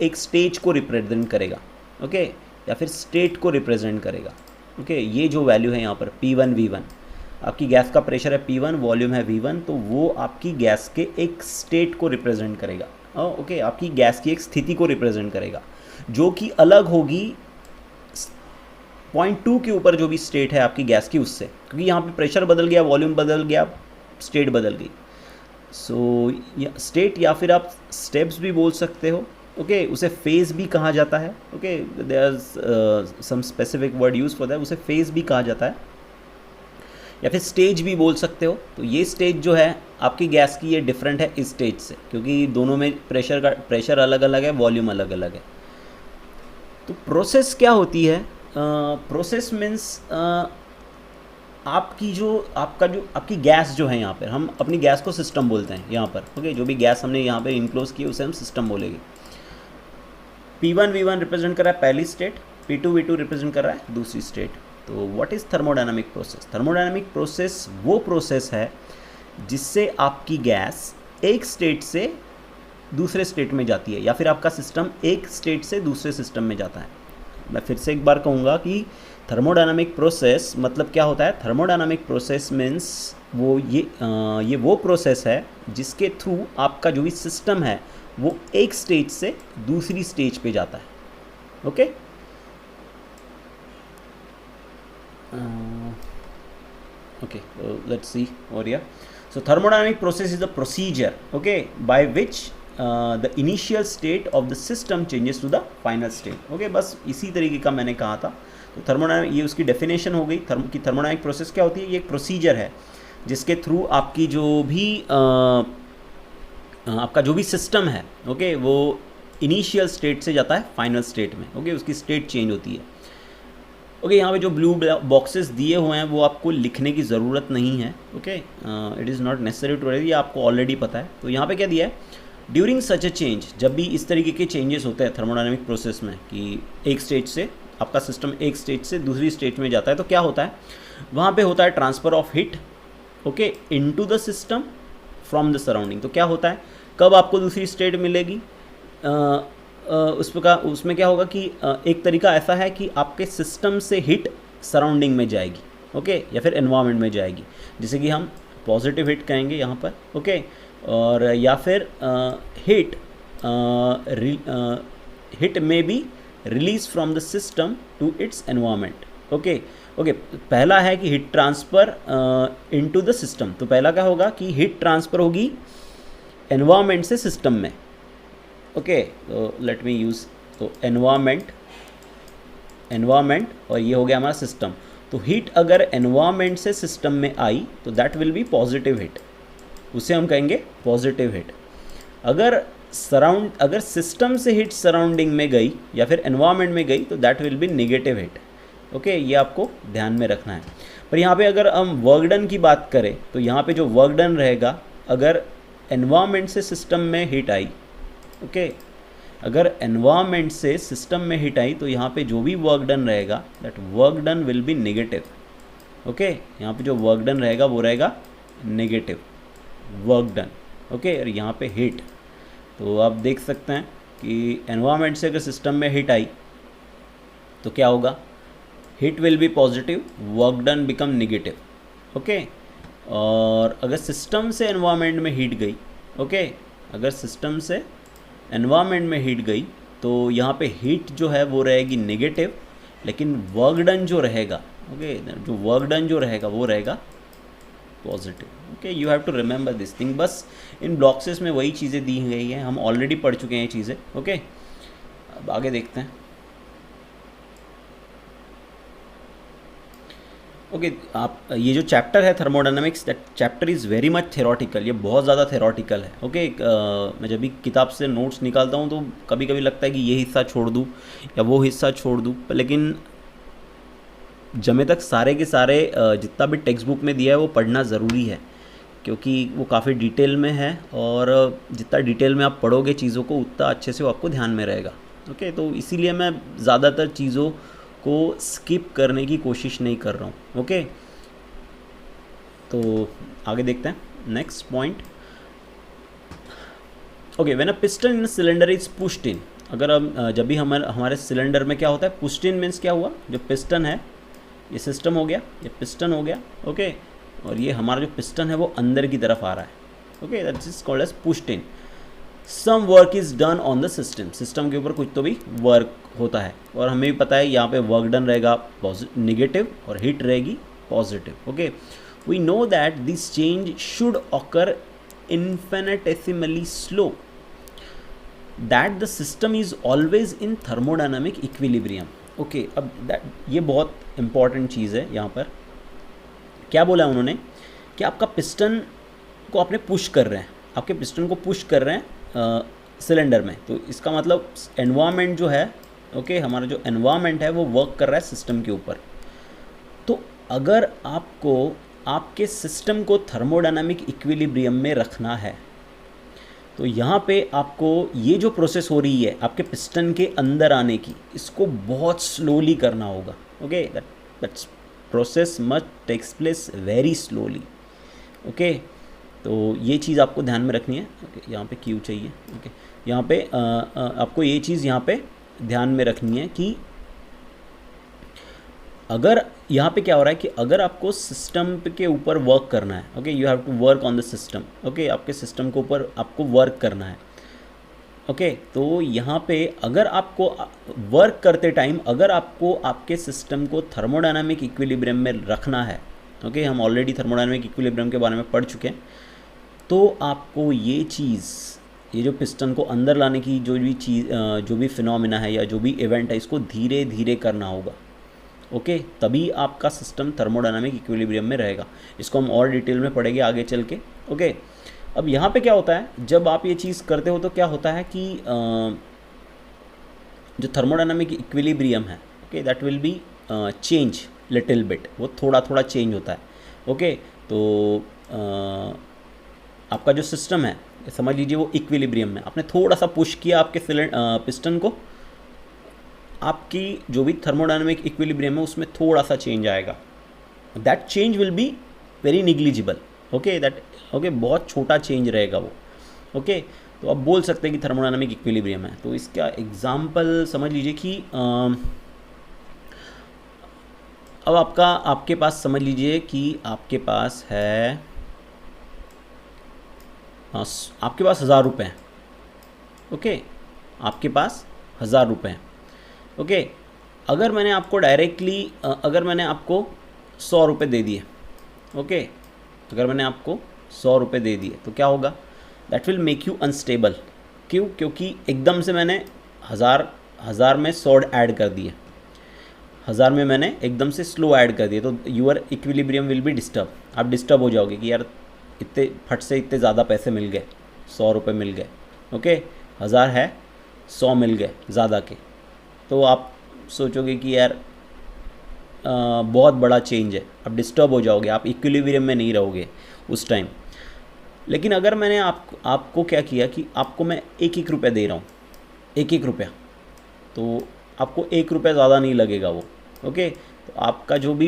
Speaker 1: एक स्टेज को रिप्रेजेंट करेगा। ओके, या फिर स्टेट को रिप्रेजेंट करेगा। ओके, ये जो वैल्यू है यहाँ पर P1 V1, आपकी गैस का प्रेशर है P1, वॉल्यूम है V1, तो वो आपकी गैस के एक स्टेट को रिप्रेजेंट करेगा। ओके, आपकी गैस की एक स्थिति को रिप्रेजेंट करेगा, जो कि अलग होगी पॉइंट 2 के ऊपर जो भी स्टेट है आपकी गैस की उससे, क्योंकि यहाँ पे प्रेशर बदल गया, वॉल्यूम बदल गया, स्टेट बदल गई। सो स्टेट या फिर आप स्टेप्स भी बोल सकते हो। ओके, उसे फेज भी कहा जाता है। Okay, there is some specific word use for that, उसे फेज भी कहा जाता है या फिर स्टेज भी बोल सकते हो। तो ये स्टेज जो है आपकी गैस की, ये डिफरेंट है इस स्टेज से, क्योंकि दोनों में प्रेशर अलग अलग है, वॉल्यूम अलग अलग है। तो प्रोसेस क्या होती है? प्रोसेस मीन्स आपकी गैस जो है, यहाँ पर हम अपनी गैस को सिस्टम बोलते हैं यहाँ पर। ओके, जो भी गैस हमने यहाँ पर इनक्लोज की उसे हम सिस्टम बोलेंगे। P1 V1 रिप्रेजेंट कर रहा है पहली स्टेट, P2 V2 रिप्रेजेंट कर रहा है दूसरी स्टेट। तो what is thermodynamic process? Thermodynamic process वो प्रोसेस है जिससे आपकी गैस एक स्टेट से दूसरे स्टेट में जाती है, या फिर आपका सिस्टम एक स्टेट से दूसरे सिस्टम में जाता है। मैं फिर से एक बार कहूँगा कि थर्मोडायनामिक प्रोसेस मतलब क्या होता है। थर्मोडायनामिक प्रोसेस मीन्स ये वो प्रोसेस है जिसके थ्रू आपका जो भी सिस्टम है वो एक स्टेज से दूसरी स्टेज पे जाता है। Okay, Okay, let's see over here. So thermodynamic process is a procedure, okay, by which the initial state of the system changes to the final state. Okay, बस इसी तरीके का मैंने कहा था. तो थर्मोडायनामिक, ये उसकी डेफिनेशन हो गई कि थर्मोडायनामिक प्रोसेस क्या होती है. ये एक प्रोसीजर है जिसके थ्रू आपकी जो भी आपका जो भी सिस्टम है, ओके, वो इनिशियल स्टेट से जाता है फाइनल स्टेट में. ओके, उसकी स्टेट चेंज होती है. ओके, यहाँ पे जो ब्लू बॉक्सेस दिए हुए हैं वो आपको लिखने की ज़रूरत नहीं है. Okay, it is not necessary to write, ये आपको ऑलरेडी पता है. तो यहाँ पे क्या दिया है, ड्यूरिंग सच अ चेंज, जब भी इस तरीके के चेंजेस होते हैं थर्मोडायनामिक प्रोसेस में कि एक स्टेट से आपका सिस्टम एक स्टेट से दूसरी स्टेट में जाता है, तो क्या होता है, वहाँ पे होता है transfer of heat, okay, into the system from the surrounding. तो क्या होता है, कब आपको दूसरी स्टेट मिलेगी, उसमें क्या होगा कि एक तरीका ऐसा है कि आपके सिस्टम से हीट सराउंडिंग में जाएगी, ओके, या फिर एनवायरनमेंट में जाएगी, जिसे कि हम पॉजिटिव हीट कहेंगे यहाँ पर. ओके, और या फिर हीट में be release from the system to its environment. Okay, पहला है कि heat transfer into the system. तो पहला क्या होगा कि हीट ट्रांसफ़र होगी एनवायरनमेंट से सिस्टम में. ओके, तो लेट मी यूज़, तो एनवायरनमेंट और ये हो गया हमारा सिस्टम. तो हीट अगर एनवायरनमेंट से सिस्टम में आई तो that will be positive heat, उसे हम कहेंगे पॉजिटिव हीट. अगर सिस्टम से हीट सराउंडिंग में गई या फिर एनवायरनमेंट में गई तो that will be negative heat. Okay, ये आपको ध्यान में रखना है. पर यहाँ पे अगर हम वर्क डन की बात करें तो यहाँ पे जो वर्क डन रहेगा, अगर एनवायरनमेंट से सिस्टम में हीट आई, ओके, अगर एनवायरनमेंट से सिस्टम में हीट आई तो यहाँ पे जो भी वर्क डन रहेगा that work done will be negative. Okay, यहाँ पे जो वर्क डन रहेगा वो रहेगा नेगेटिव वर्क डन. ओके, और यहाँ पे हीट, तो आप देख सकते हैं कि एनवायरनमेंट से अगर सिस्टम में हीट आई तो क्या होगा, heat will be positive, work done become negative. Okay, और अगर सिस्टम से एनवायरनमेंट में हीट गई, ओके, अगर सिस्टम से एनवायरनमेंट में हीट गई तो यहाँ पे हीट जो है वो रहेगी नेगेटिव, लेकिन वर्क डन जो रहेगा, ओके, जो वर्क डन जो रहेगा वो रहेगा positive. Okay, you have to remember this thing. बस इन ब्लॉक्सेस में वही चीज़ें दी गई हैं, हम ऑलरेडी पढ़ चुके हैं ये चीज़ें. ओके, अब आगे देखते हैं. ओके, आप ये जो चैप्टर है thermodynamics, that chapter is very much theoretical. ये बहुत ज़्यादा थेरोटिकल है. ओके, मैं जब भी किताब से नोट्स निकालता हूँ तो कभी कभी लगता है कि ये हिस्सा छोड़ दूँ या वो हिस्सा छोड़ दूँ, लेकिन जमे तक सारे के सारे जितना भी टेक्स्ट बुक में दिया है वो पढ़ना ज़रूरी है, क्योंकि वो काफ़ी डिटेल में है, और जितना डिटेल में आप पढ़ोगे चीज़ों को उतना अच्छे से वो आपको ध्यान में रहेगा. ओके, तो इसीलिए मैं ज़्यादातर चीज़ों को स्किप करने की कोशिश नहीं कर रहा हूँ. ओके, तो आगे देखते हैं next point. Okay, when a piston in cylinder is pushed in, अगर हम जब भी हमारे सिलेंडर में क्या होता है, पुश्ड इन मीन्स क्या हुआ, जो पिस्टन है, ये सिस्टम हो गया, ये पिस्टन हो गया. ओके, और ये हमारा जो पिस्टन है वो अंदर की तरफ आ रहा है. Okay, that is called as pushed in. Some work is done on the system, system के ऊपर कुछ तो भी वर्क होता है, और हमें भी पता है यहाँ पे वर्क डन रहेगा नेगेटिव और हीट रहेगी positive. Okay, we know that this change should occur infinitesimally slow, that the system is always in thermodynamic equilibrium. Okay, अब ये बहुत इंपॉर्टेंट चीज़ है. यहाँ पर क्या बोला उन्होंने कि आपका पिस्टन को आपने पुश कर रहे हैं, आपके पिस्टन को पुश कर रहे हैं सिलेंडर में, तो इसका मतलब एनवायरनमेंट जो है, ओके, हमारा जो एनवायरनमेंट है वो वर्क कर रहा है सिस्टम के ऊपर. तो अगर आपको आपके सिस्टम को थर्मोडायनामिक इक्विलिब्रियम में रखना है तो यहाँ पे आपको ये जो प्रोसेस हो रही है आपके पिस्टन के अंदर आने की, इसको बहुत स्लोली करना होगा. Okay, that's process must takes place very slowly. Okay, तो ये चीज़ आपको ध्यान में रखनी है. ओके, यहाँ पे क्यू चाहिए. ओके, यहाँ पे आपको ये चीज़ यहाँ पे ध्यान में रखनी है कि अगर यहाँ पे क्या हो रहा है कि अगर आपको सिस्टम के ऊपर वर्क करना है, okay, you have to work on the system. Okay, आपके सिस्टम के ऊपर आपको वर्क करना है. ओके, तो यहाँ पे अगर आपको वर्क करते टाइम अगर आपको आपके सिस्टम को थर्मोडायनामिक इक्विलिब्रियम में रखना है, ओके, हम ऑलरेडी थर्मोडायनामिक इक्विलिब्रियम के बारे में पढ़ चुके हैं। तो आपको ये चीज़, ये जो पिस्टन को अंदर लाने की जो भी चीज़, जो भी फिनोमिना है या जो भी इवेंट है, इसको धीरे धीरे करना होगा। ओके, तभी आपका सिस्टम थर्मोडायनामिक इक्विलिब्रियम में रहेगा। इसको हम और डिटेल में पढ़ेंगे आगे चल के। ओके, अब यहाँ पे क्या होता है, जब आप ये चीज़ करते हो तो क्या होता है कि जो थर्मोडायनामिक इक्विलिब्रियम है, okay, that will be change little bit, वो थोड़ा थोड़ा चेंज होता है। ओके, तो आपका जो सिस्टम है, समझ लीजिए वो इक्विलिब्रियम में, आपने थोड़ा सा पुश किया आपके पिस्टन को, आपकी जो भी थर्मोडायनामिक इक्विलिब्रियम है उसमें थोड़ा सा चेंज आएगा। That change will be very negligible. Okay, that okay, बहुत छोटा चेंज रहेगा वो। ओके, तो आप बोल सकते हैं कि थर्मोडायनामिक इक्विलिब्रियम है। तो इसका एग्जाम्पल समझ लीजिए कि अब आपके पास समझ लीजिए कि आपके पास है, आपके पास 1000 रुपये हैं। ओके, आपके पास 1000 रुपये हैं। ओके, अगर मैंने आपको डायरेक्टली, अगर मैंने आपको 100 रुपये दे दिए, ओके, अगर मैंने आपको 100 रुपये दे दिए तो क्या होगा, that will make you unstable. क्यों? क्योंकि एकदम से मैंने हज़ार में 100 ऐड कर दिए, 1000 में मैंने एकदम से स्लो ऐड कर दिए, तो your equilibrium will be disturb. आप डिस्टर्ब हो जाओगे कि यार इतने फट से इतने ज़्यादा पैसे मिल गए, 100 रुपये मिल गए। ओके, 1000 है, 100 मिल गए ज़्यादा के, तो आप सोचोगे कि यार बहुत बड़ा चेंज है, आप डिस्टर्ब हो जाओगे, आप इक्विलिब्रियम में नहीं रहोगे उस टाइम। लेकिन अगर मैंने आपको क्या किया कि आपको मैं 1-1 रुपये दे रहा हूँ, 1-1 रुपया, तो आपको 1 रुपया ज़्यादा नहीं लगेगा वो। ओके, तो आपका जो भी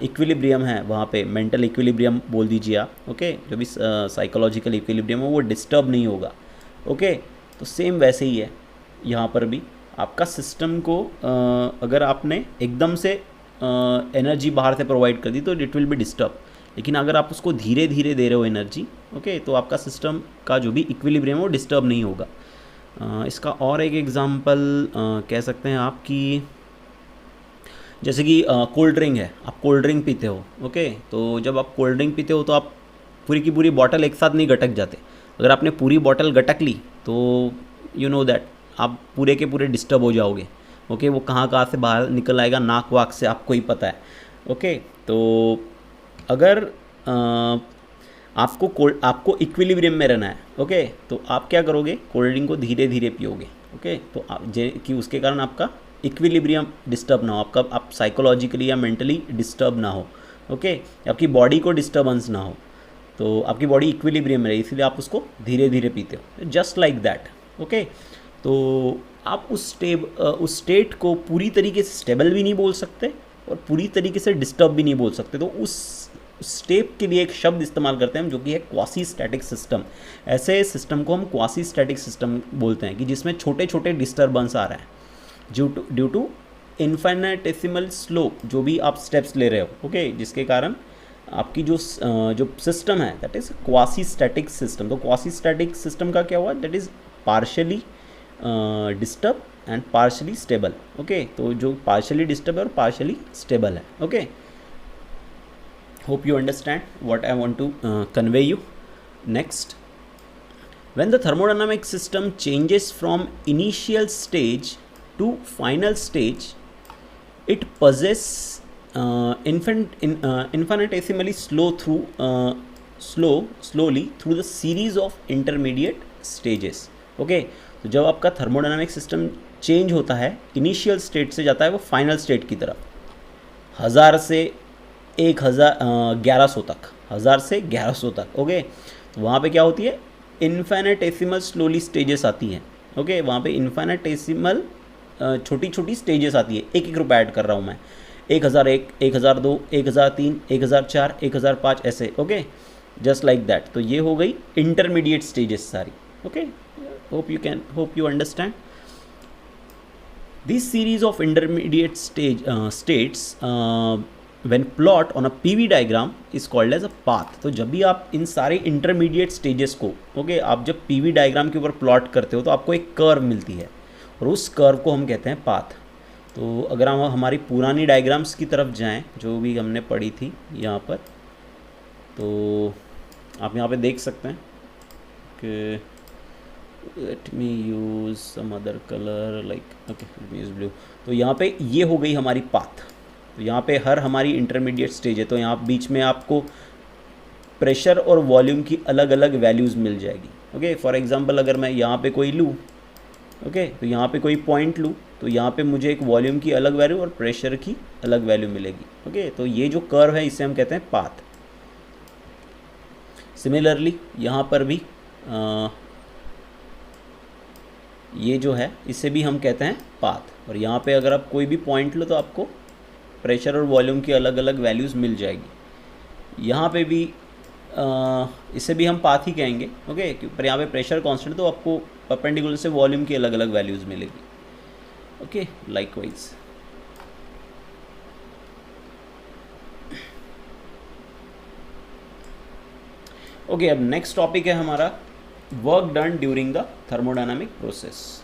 Speaker 1: इक्विलिब्रियम है वहाँ पे, मेंटल इक्विलिब्रियम बोल दीजिए आप, ओके, जो भी साइकोलॉजिकल इक्विलिब्रियम है वो डिस्टर्ब नहीं होगा। ओके, तो सेम वैसे ही है यहाँ पर भी, आपका सिस्टम को अगर आपने एकदम से एनर्जी बाहर से प्रोवाइड कर दी तो इट विल बी डिस्टर्ब। लेकिन अगर आप उसको धीरे धीरे दे रहे हो एनर्जी, ओके, तो आपका सिस्टम का जो भी इक्विलिब्रियम है वो डिस्टर्ब नहीं होगा। इसका और एक एग्जांपल कह सकते हैं आप कि जैसे कि कोल्ड ड्रिंक है, आप कोल्ड ड्रिंक पीते हो। ओके, तो जब आप कोल्ड ड्रिंक पीते हो तो आप पूरी की पूरी बॉटल एक साथ नहीं गटक जाते। अगर आपने पूरी बॉटल गटक ली तो यू नो दैट आप पूरे के पूरे डिस्टर्ब हो जाओगे। ओके, वो कहाँ कहाँ से बाहर निकल आएगा, नाक वाक से, आपको ही पता है। ओके, तो अगर आपको इक्विलिब्रियम में रहना है, ओके, तो आप क्या करोगे, कोल्ड ड्रिंक को धीरे धीरे पियोगे। ओके, तो कि उसके कारण आपका इक्विलिब्रियम डिस्टर्ब ना हो, आप साइकोलॉजिकली या मेंटली डिस्टर्ब ना हो। ओके, आपकी बॉडी को डिस्टर्बेंस ना हो, तो आपकी बॉडी इक्विलिब्रियम में रहे, इसलिए आप उसको धीरे धीरे पीते हो, जस्ट लाइक दैट। ओके, तो आप उस स्टेट को पूरी तरीके से स्टेबल भी नहीं बोल सकते और पूरी तरीके से डिस्टर्ब भी नहीं बोल सकते, तो उस स्टेप के लिए एक शब्द इस्तेमाल करते हैं हम, जो कि है क्वासी स्टैटिक सिस्टम। ऐसे सिस्टम को हम क्वासी स्टैटिक सिस्टम बोलते हैं कि जिसमें छोटे छोटे डिस्टर्बेंस आ रहा है ड्यू टू इन्फिनिटेसिमल स्लो, जो भी आप स्टेप्स ले रहे हो। ओके, जिसके कारण आपकी जो सिस्टम है that is quasi static system. तो क्वासी स्टैटिक सिस्टम का क्या हुआ, that is partially disturb and partially stable. Okay, तो जो पार्शियली डिस्टर्ब है और पार्शियली स्टेबल है। Okay, hope you understand what I want to convey you. Next, when the thermodynamic system changes from initial stage to final stage, it possesses infinitesimally slowly through the series of intermediate stages. Okay, तो जब आपका thermodynamic system change होता है, initial state से जाता है वो final state की तरफ, 1000 से 1100 तक, 1000 से 1100 तक। ओके, तो वहाँ पे क्या होती है, इन्फिनिटेसिमल स्लोली स्टेजेस आती हैं। ओके, वहाँ पे इन्फिनिटेसिमल छोटी छोटी स्टेजेस आती है। 1-1 रुपये ऐड कर रहा हूँ मैं, 1001, 1002, 1003, 1004, 1005 ऐसे। Okay, just like that. तो ये हो गई इंटरमीडिएट स्टेजेस सारी। Okay, hope you understand. This series of intermediate states when plot on a PV diagram is called as a path। तो जब भी आप इन सारे इंटरमीडिएट स्टेजेस को, ओके, आप जब PV डायग्राम के ऊपर प्लॉट करते हो तो आपको एक कर्व मिलती है और उस कर्व को हम कहते हैं पाथ। तो अगर हम हमारी पुरानी डायग्राम्स की तरफ जाएं जो भी हमने पढ़ी थी यहाँ पर, तो आप यहाँ पे देख सकते हैं कि let me use some other colour like okay let me use blue. तो यहाँ पे ये हो गई हमारी पाथ। तो यहाँ पे हर हमारी इंटरमीडिएट स्टेज है, तो यहाँ बीच में आपको प्रेशर और वॉल्यूम की अलग अलग वैल्यूज़ मिल जाएगी। ओके, फॉर एग्जांपल अगर मैं यहाँ पे कोई लूँ, ओके, तो यहाँ पे कोई पॉइंट लूँ तो यहाँ पे मुझे एक वॉल्यूम की अलग वैल्यू और प्रेशर की अलग वैल्यू मिलेगी। ओके, तो ये जो कर्व है इसे हम कहते हैं पाथ। सिमिलरली यहाँ पर भी ये जो है इसे भी हम कहते हैं पाथ। और यहाँ पे अगर आप कोई भी पॉइंट लो तो आपको प्रेशर और वॉल्यूम की अलग अलग वैल्यूज़ मिल जाएगी। यहाँ पे भी इसे भी हम पाथ ही कहेंगे। ओके, पर यहाँ पे प्रेशर कांस्टेंट, तो आपको परपेंडिकुलर से वॉल्यूम की अलग अलग वैल्यूज़ मिलेगी। ओके, लाइकवाइज ओके, अब नेक्स्ट टॉपिक है हमारा work done during the thermodynamic process.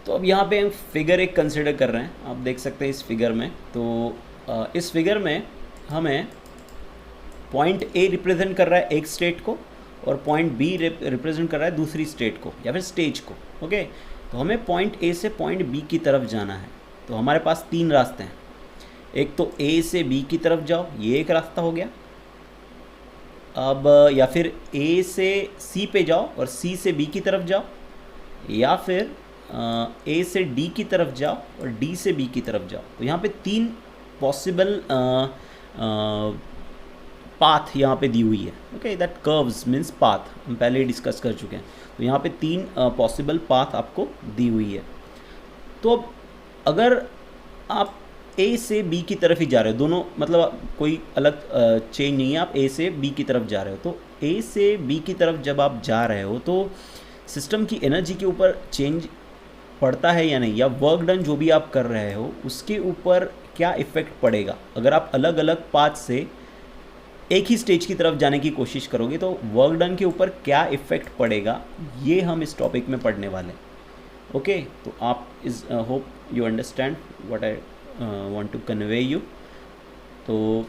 Speaker 1: तो अब यहाँ पे हम फिगर एक कंसिडर कर रहे हैं, आप देख सकते हैं इस फिगर में। तो इस फिगर में हमें पॉइंट ए रिप्रेजेंट कर रहा है एक स्टेट को और पॉइंट बी रिप्रेजेंट कर रहा है दूसरी स्टेट को या फिर स्टेज को। ओके, तो हमें पॉइंट ए से पॉइंट बी की तरफ जाना है। तो हमारे पास तीन रास्ते हैं, एक तो ए से बी की तरफ जाओ, ये एक रास्ता हो गया। अब या फिर ए से सी पे जाओ और सी से बी की तरफ जाओ, या फिर ए से डी की तरफ जाओ और डी से बी की तरफ जाओ। तो यहाँ पे तीन पॉसिबल पाथ यहाँ पे दी हुई है। Okay, that curves means path हम पहले ही डिस्कस कर चुके हैं। तो यहाँ पे तीन पॉसिबल पाथ आपको दी हुई है। तो अब अगर आप ए से बी की तरफ ही जा रहे हो, दोनों मतलब कोई अलग चेंज नहीं है, आप ए से बी की तरफ जा रहे हो, तो ए से बी की तरफ जब आप जा रहे हो तो सिस्टम की एनर्जी के ऊपर चेंज पड़ता है या नहीं, या वर्क डन जो भी आप कर रहे हो उसके ऊपर क्या इफ़ेक्ट पड़ेगा। अगर आप अलग अलग पाथ से एक ही स्टेज की तरफ जाने की कोशिश करोगे तो वर्क डन के ऊपर क्या इफ़ेक्ट पड़ेगा, ये हम इस टॉपिक में पढ़ने वाले हैं। ओके, तो आप इस hope you understand what I want to convey you. तो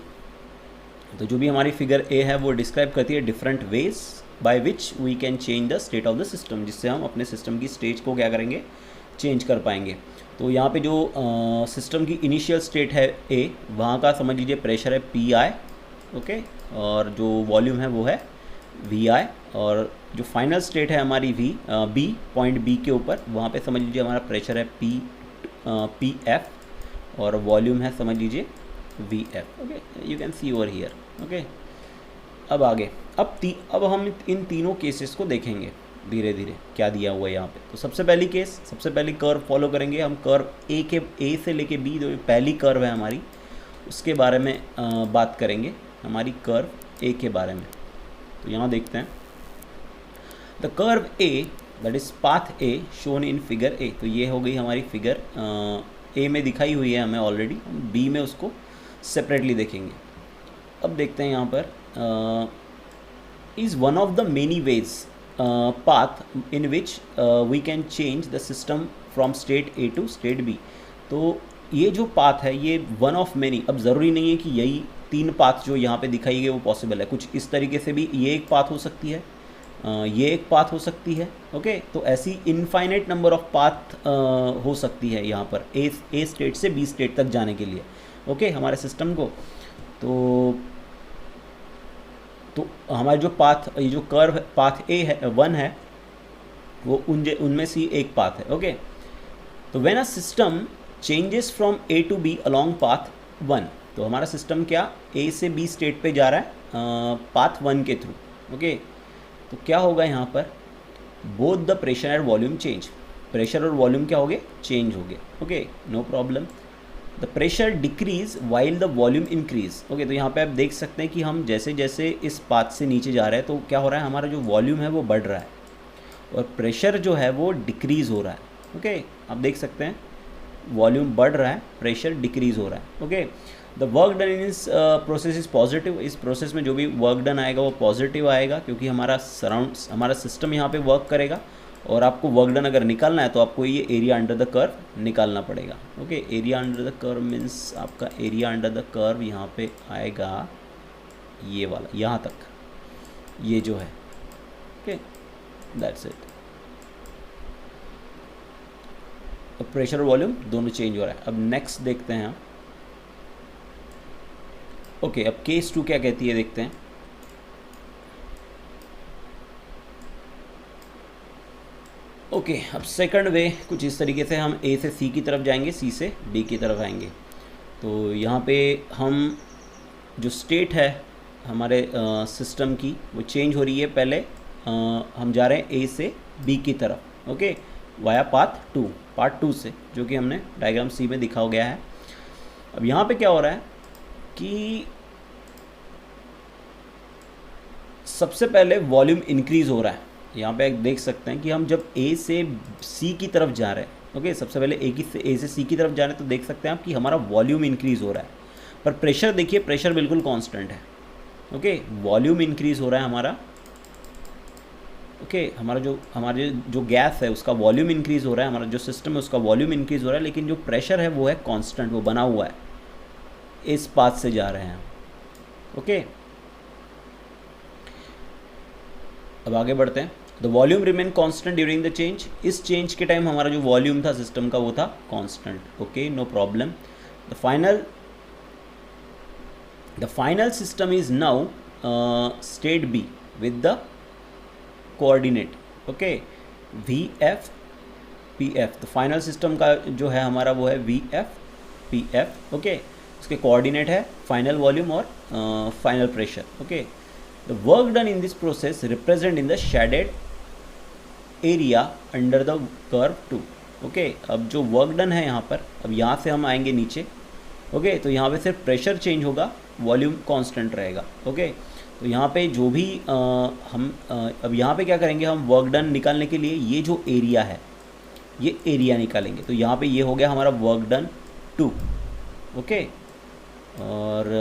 Speaker 1: जो भी हमारी फिगर ए है वो डिस्क्राइब करती है different ways by which we can change the state of the system, जिससे हम अपने सिस्टम की स्टेज को क्या करेंगे, चेंज कर पाएंगे। तो यहाँ पे जो सिस्टम की इनिशियल स्टेट है ए, वहाँ का समझ लीजिए प्रेशर है पी आई। ओके, और जो वॉल्यूम है वो है वी आई, और जो फाइनल स्टेट है हमारी वी बी पॉइंट बी के ऊपर, वहाँ पे समझ लीजिए हमारा प्रेशर है पी एफ और वॉल्यूम है समझ लीजिए we F. Okay, you can see over here. Okay, अब आगे अब हम इन तीनों केसेस को देखेंगे धीरे धीरे क्या दिया हुआ है यहाँ पे। तो सबसे पहली कर्व फॉलो करेंगे हम, कर्व ए से लेके बी, जो पहली कर्व है हमारी उसके बारे में बात करेंगे, हमारी कर्व ए के बारे में। तो यहाँ देखते हैं the curve A that is path A shown in figure A. तो ये हो गई हमारी फिगर ए में दिखाई हुई है हमें ऑलरेडी, बी में उसको सेपरेटली देखेंगे। अब देखते हैं यहाँ पर is one of the many ways path in which we can change the system from state A to state B. तो ये जो पाथ है ये वन ऑफ मेनी, अब ज़रूरी नहीं है कि यही तीन पाथ जो यहाँ पे दिखाई गए वो पॉसिबल है, कुछ इस तरीके से भी ये एक पाथ हो सकती है, ये एक पाथ हो सकती है। ओके, तो ऐसी इनफाइनाइट नंबर ऑफ पाथ हो सकती है यहाँ पर ए स्टेट से बी स्टेट तक जाने के लिए। ओके, हमारे सिस्टम को तो हमारे जो पाथ, ये जो कर्व पाथ ए है वन है, वो उनमें से एक पाथ है। ओके, तो when a system changes from A to B along path one, तो हमारा सिस्टम क्या ए से बी स्टेट पे जा रहा है पाथ वन के थ्रू। ओके, तो क्या होगा यहाँ पर, both the pressure and volume change, pressure और वॉल्यूम क्या हो गए, चेंज हो गए। Okay, no problem. The pressure decrease while the volume increase. Okay, तो यहाँ पे आप देख सकते हैं कि हम जैसे जैसे इस पाथ से नीचे जा रहे हैं तो क्या हो रहा है, हमारा जो वॉल्यूम है वो बढ़ रहा है और प्रेशर जो है वो डिक्रीज़ हो रहा है। ओके, आप देख सकते हैं वॉल्यूम बढ़ रहा है, प्रेशर डिक्रीज़ हो रहा है। Okay, the work done in इस प्रोसेस इज़ पॉजिटिव। इस प्रोसेस में जो भी वर्क डन आएगा वो पॉजिटिव आएगा, क्योंकि हमारा सिस्टम यहाँ पे वर्क करेगा और आपको वर्क डन अगर निकालना है तो आपको ये एरिया अंडर द कर्व निकालना पड़ेगा। Okay, area under the curve means आपका एरिया अंडर द कर्व यहाँ पे आएगा ये वाला, यहाँ तक ये जो है। Okay, that's it. अब प्रेशर वॉल्यूम दोनों चेंज हो रहा है। अब नेक्स्ट देखते हैं हम। ओके, अब केस 2 क्या कहती है देखते हैं। ओके, अब सेकंड वे कुछ इस तरीके से, हम ए से सी की तरफ जाएंगे, सी से डी की तरफ आएंगे। तो यहाँ पे हम जो स्टेट है हमारे सिस्टम की वो चेंज हो रही है। पहले हम जा रहे हैं ए से बी की तरफ। ओके, वाया पार्ट 2 से, जो कि हमने डायग्राम सी में दिखा गया है। अब यहाँ पे क्या हो रहा है कि सबसे पहले वॉल्यूम इंक्रीज हो रहा है। यहाँ पे देख सकते हैं कि हम जब ए से सी की तरफ जा रहे हैं, ओके, सबसे पहले ए से सी की तरफ जा रहे हैं, तो देख सकते हैं आप कि हमारा वॉल्यूम इंक्रीज हो रहा है। पर प्रेशर देखिए, प्रेशर बिल्कुल कांस्टेंट है। ओके, वॉल्यूम इंक्रीज हो रहा है हमारा। ओके, हमारे जो गैस है उसका वॉल्यूम इंक्रीज हो रहा है, हमारा जो सिस्टम है उसका वॉल्यूम इंक्रीज हो रहा है, लेकिन जो प्रेशर है वो है कांस्टेंट, वो बना हुआ है। इस पाथ से जा रहे हैं हम। ओके, अब आगे बढ़ते हैं। The volume remain constant during the change. इस चेंज के टाइम हमारा जो वॉल्यूम था सिस्टम का वो था constant. Okay, no problem. The final system is now state B with the coordinate. Okay, V F P F. तो फाइनल सिस्टम का जो है हमारा वो है V F P F. Okay, उसके कोऑर्डिनेट है फाइनल वॉल्यूम और final pressure. Okay, the work done in this process represent in the shaded area under the curve 2। Okay, अब जो वर्क डन है यहाँ पर, अब यहाँ से हम आएंगे नीचे। ओके, तो यहाँ पे सिर्फ प्रेशर चेंज होगा, वॉल्यूम कांस्टेंट रहेगा। ओके, तो यहाँ पे जो भी अब यहाँ पे क्या करेंगे हम, वर्क डन निकालने के लिए ये जो एरिया है ये एरिया निकालेंगे। तो यहाँ पे ये हो गया हमारा वर्क डन 2। ओके, और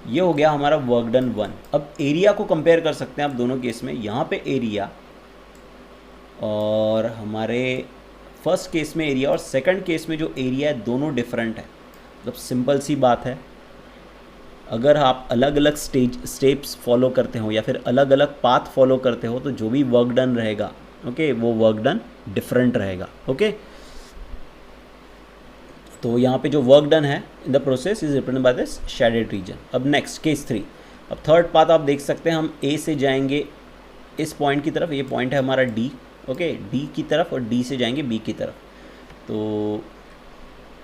Speaker 1: ये हो गया हमारा वर्क डन 1। अब एरिया को कंपेयर कर सकते हैं आप दोनों केस में। यहाँ पे एरिया और हमारे फर्स्ट केस में एरिया और सेकंड केस में जो एरिया है दोनों डिफरेंट है। मतलब सिंपल सी बात है, अगर आप अलग अलग स्टेप्स फॉलो करते हो या फिर अलग अलग पाथ फॉलो करते हो तो जो भी वर्क डन रहेगा, ओके, वो वर्क डन डिफरेंट रहेगा। ओके, तो यहाँ पे जो वर्क डन है in the process is represented by this shaded region. अब नेक्स्ट केस 3। अब थर्ड पाथ आप देख सकते हैं, हम ए से जाएंगे इस पॉइंट की तरफ, ये पॉइंट है हमारा डी। ओके, डी की तरफ, और डी से जाएंगे बी की तरफ। तो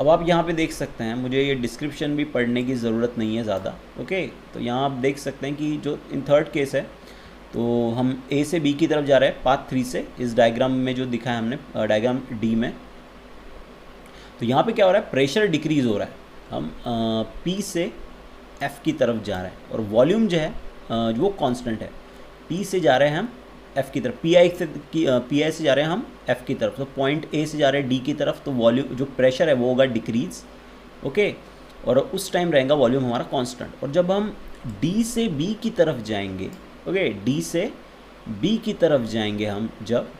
Speaker 1: अब आप यहाँ पे देख सकते हैं, मुझे ये डिस्क्रिप्शन भी पढ़ने की ज़रूरत नहीं है ज़्यादा। ओके, तो यहाँ आप देख सकते हैं कि जो इन थर्ड केस है, तो हम ए से बी की तरफ जा रहे हैं पाथ 3 से। इस डायग्राम में जो दिखा है हमने, डायग्राम डी में, तो यहाँ पे क्या हो रहा है, प्रेशर डिक्रीज़ हो रहा है। हम पी से एफ की तरफ जा रहे हैं और वॉल्यूम जो है वो कांस्टेंट है। पी से जा रहे हैं हम एफ की तरफ, पी आई से जा रहे हैं हम एफ की तरफ। तो पॉइंट ए से जा रहे हैं डी की तरफ, तो वॉल्यूम जो प्रेशर है वो होगा डिक्रीज़। ओके, और उस टाइम रहेगा वॉल्यूम हमारा कांस्टेंट। और जब हम डी से बी की तरफ जाएंगे, ओके, डी से बी की तरफ जाएंगे हम जब,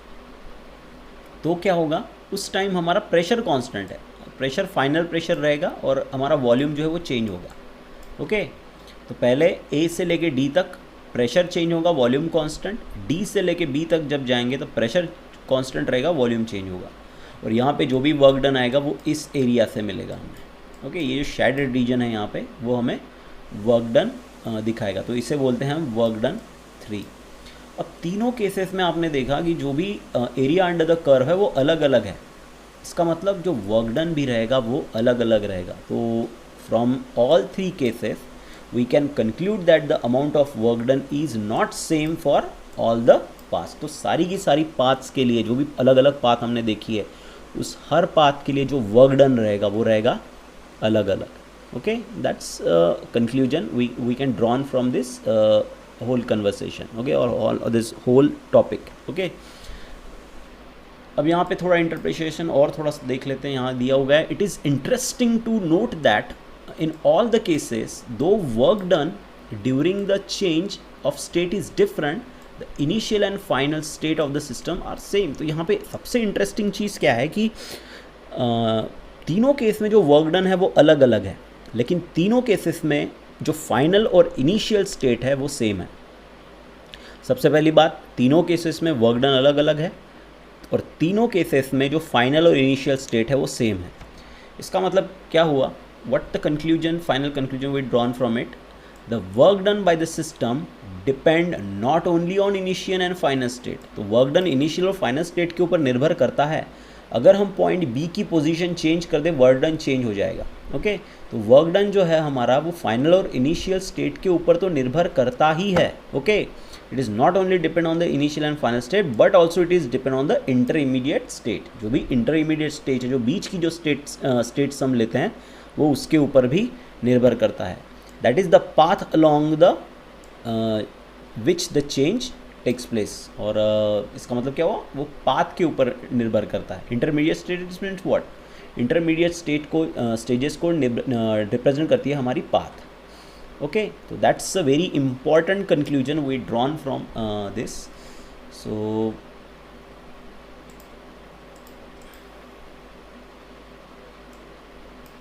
Speaker 1: तो क्या होगा, उस टाइम हमारा प्रेशर कांस्टेंट है, प्रेशर फाइनल प्रेशर रहेगा और हमारा वॉल्यूम जो है वो चेंज होगा। ओके, तो पहले ए से लेके डी तक प्रेशर चेंज होगा, वॉल्यूम कांस्टेंट। डी से लेके बी तक जब जाएंगे तो प्रेशर कांस्टेंट रहेगा, वॉल्यूम चेंज होगा। और यहाँ पे जो भी वर्क डन आएगा वो इस एरिया से मिलेगा हमें। ओके, ये जो शेडेड रीजन है यहाँ पे वो हमें वर्क डन दिखाएगा, तो इसे बोलते हैं हम वर्क डन 3। अब तीनों केसेस में आपने देखा कि जो भी एरिया अंडर द कर्व है वो अलग अलग है। इसका मतलब जो वर्क डन भी रहेगा वो अलग अलग रहेगा। तो from all 3 cases we can conclude that the amount of work done is not same for all the paths. तो सारी की सारी पाथ्स के लिए जो भी अलग अलग पाथ हमने देखी है, उस हर पाथ के लिए जो वर्क डन रहेगा वो रहेगा अलग अलग। Okay, that's conclusion we can drawn from this whole conversation, okay, or all this whole topic। okay, अब यहाँ पे थोड़ा इंटरप्रिटेशन और थोड़ा सा देख लेते हैं। यहाँ दिया हुआ है, it is interesting to note that in all the cases though work done during the change of state is different, the initial and final state of the system are same. तो यहाँ पे सबसे इंटरेस्टिंग चीज़ क्या है कि तीनों case में जो वर्क डन है वो अलग अलग है, लेकिन तीनों केसेस में जो फाइनल और इनिशियल स्टेट है वो सेम है. सबसे पहली बात, तीनों केसेस में वर्क डन अलग अलग है और तीनों केसेस में जो फाइनल और इनिशियल स्टेट है वो सेम है. इसका मतलब क्या हुआ? What the conclusion, final conclusion we drawn from it, the work done by the system depend not only on initial and final state. तो वर्क डन इनिशियल और फाइनल स्टेट के ऊपर निर्भर करता है. अगर हम पॉइंट बी की पोजीशन चेंज कर दें, वर्क डन चेंज हो जाएगा. ओके, तो वर्क डन जो है हमारा वो फाइनल और इनिशियल स्टेट के ऊपर तो निर्भर करता ही है. Okay, it is not only depend on the initial and final state but also it is depend on the intermediate state. जो भी इंटरमीडिएट स्टेट है, जो बीच की जो स्टेट्स हम लेते हैं, वो उसके ऊपर भी निर्भर करता है. That is the path along the which the change takes place. और इसका मतलब क्या हुआ? वो पाथ के ऊपर निर्भर करता है. Intermediate state means what? Intermediate state को स्टेजेस को रिप्रेजेंट करती है हमारी पाथ. ओके, तो that's a very important conclusion we drawn from this. So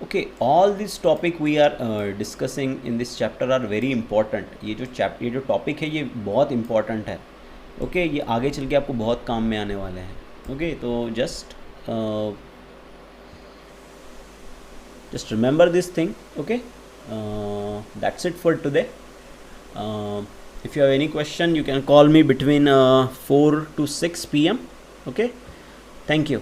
Speaker 1: okay, all this topic we are discussing in this chapter are very important. ये जो topic है ये बहुत important है. ओके, ये आगे चल के आपको बहुत काम में आने वाले हैं. ओके, तो just remember this thing. Okay, that's it for today. If you have any question, you can call me between 4 to 6 p.m. Okay, thank you.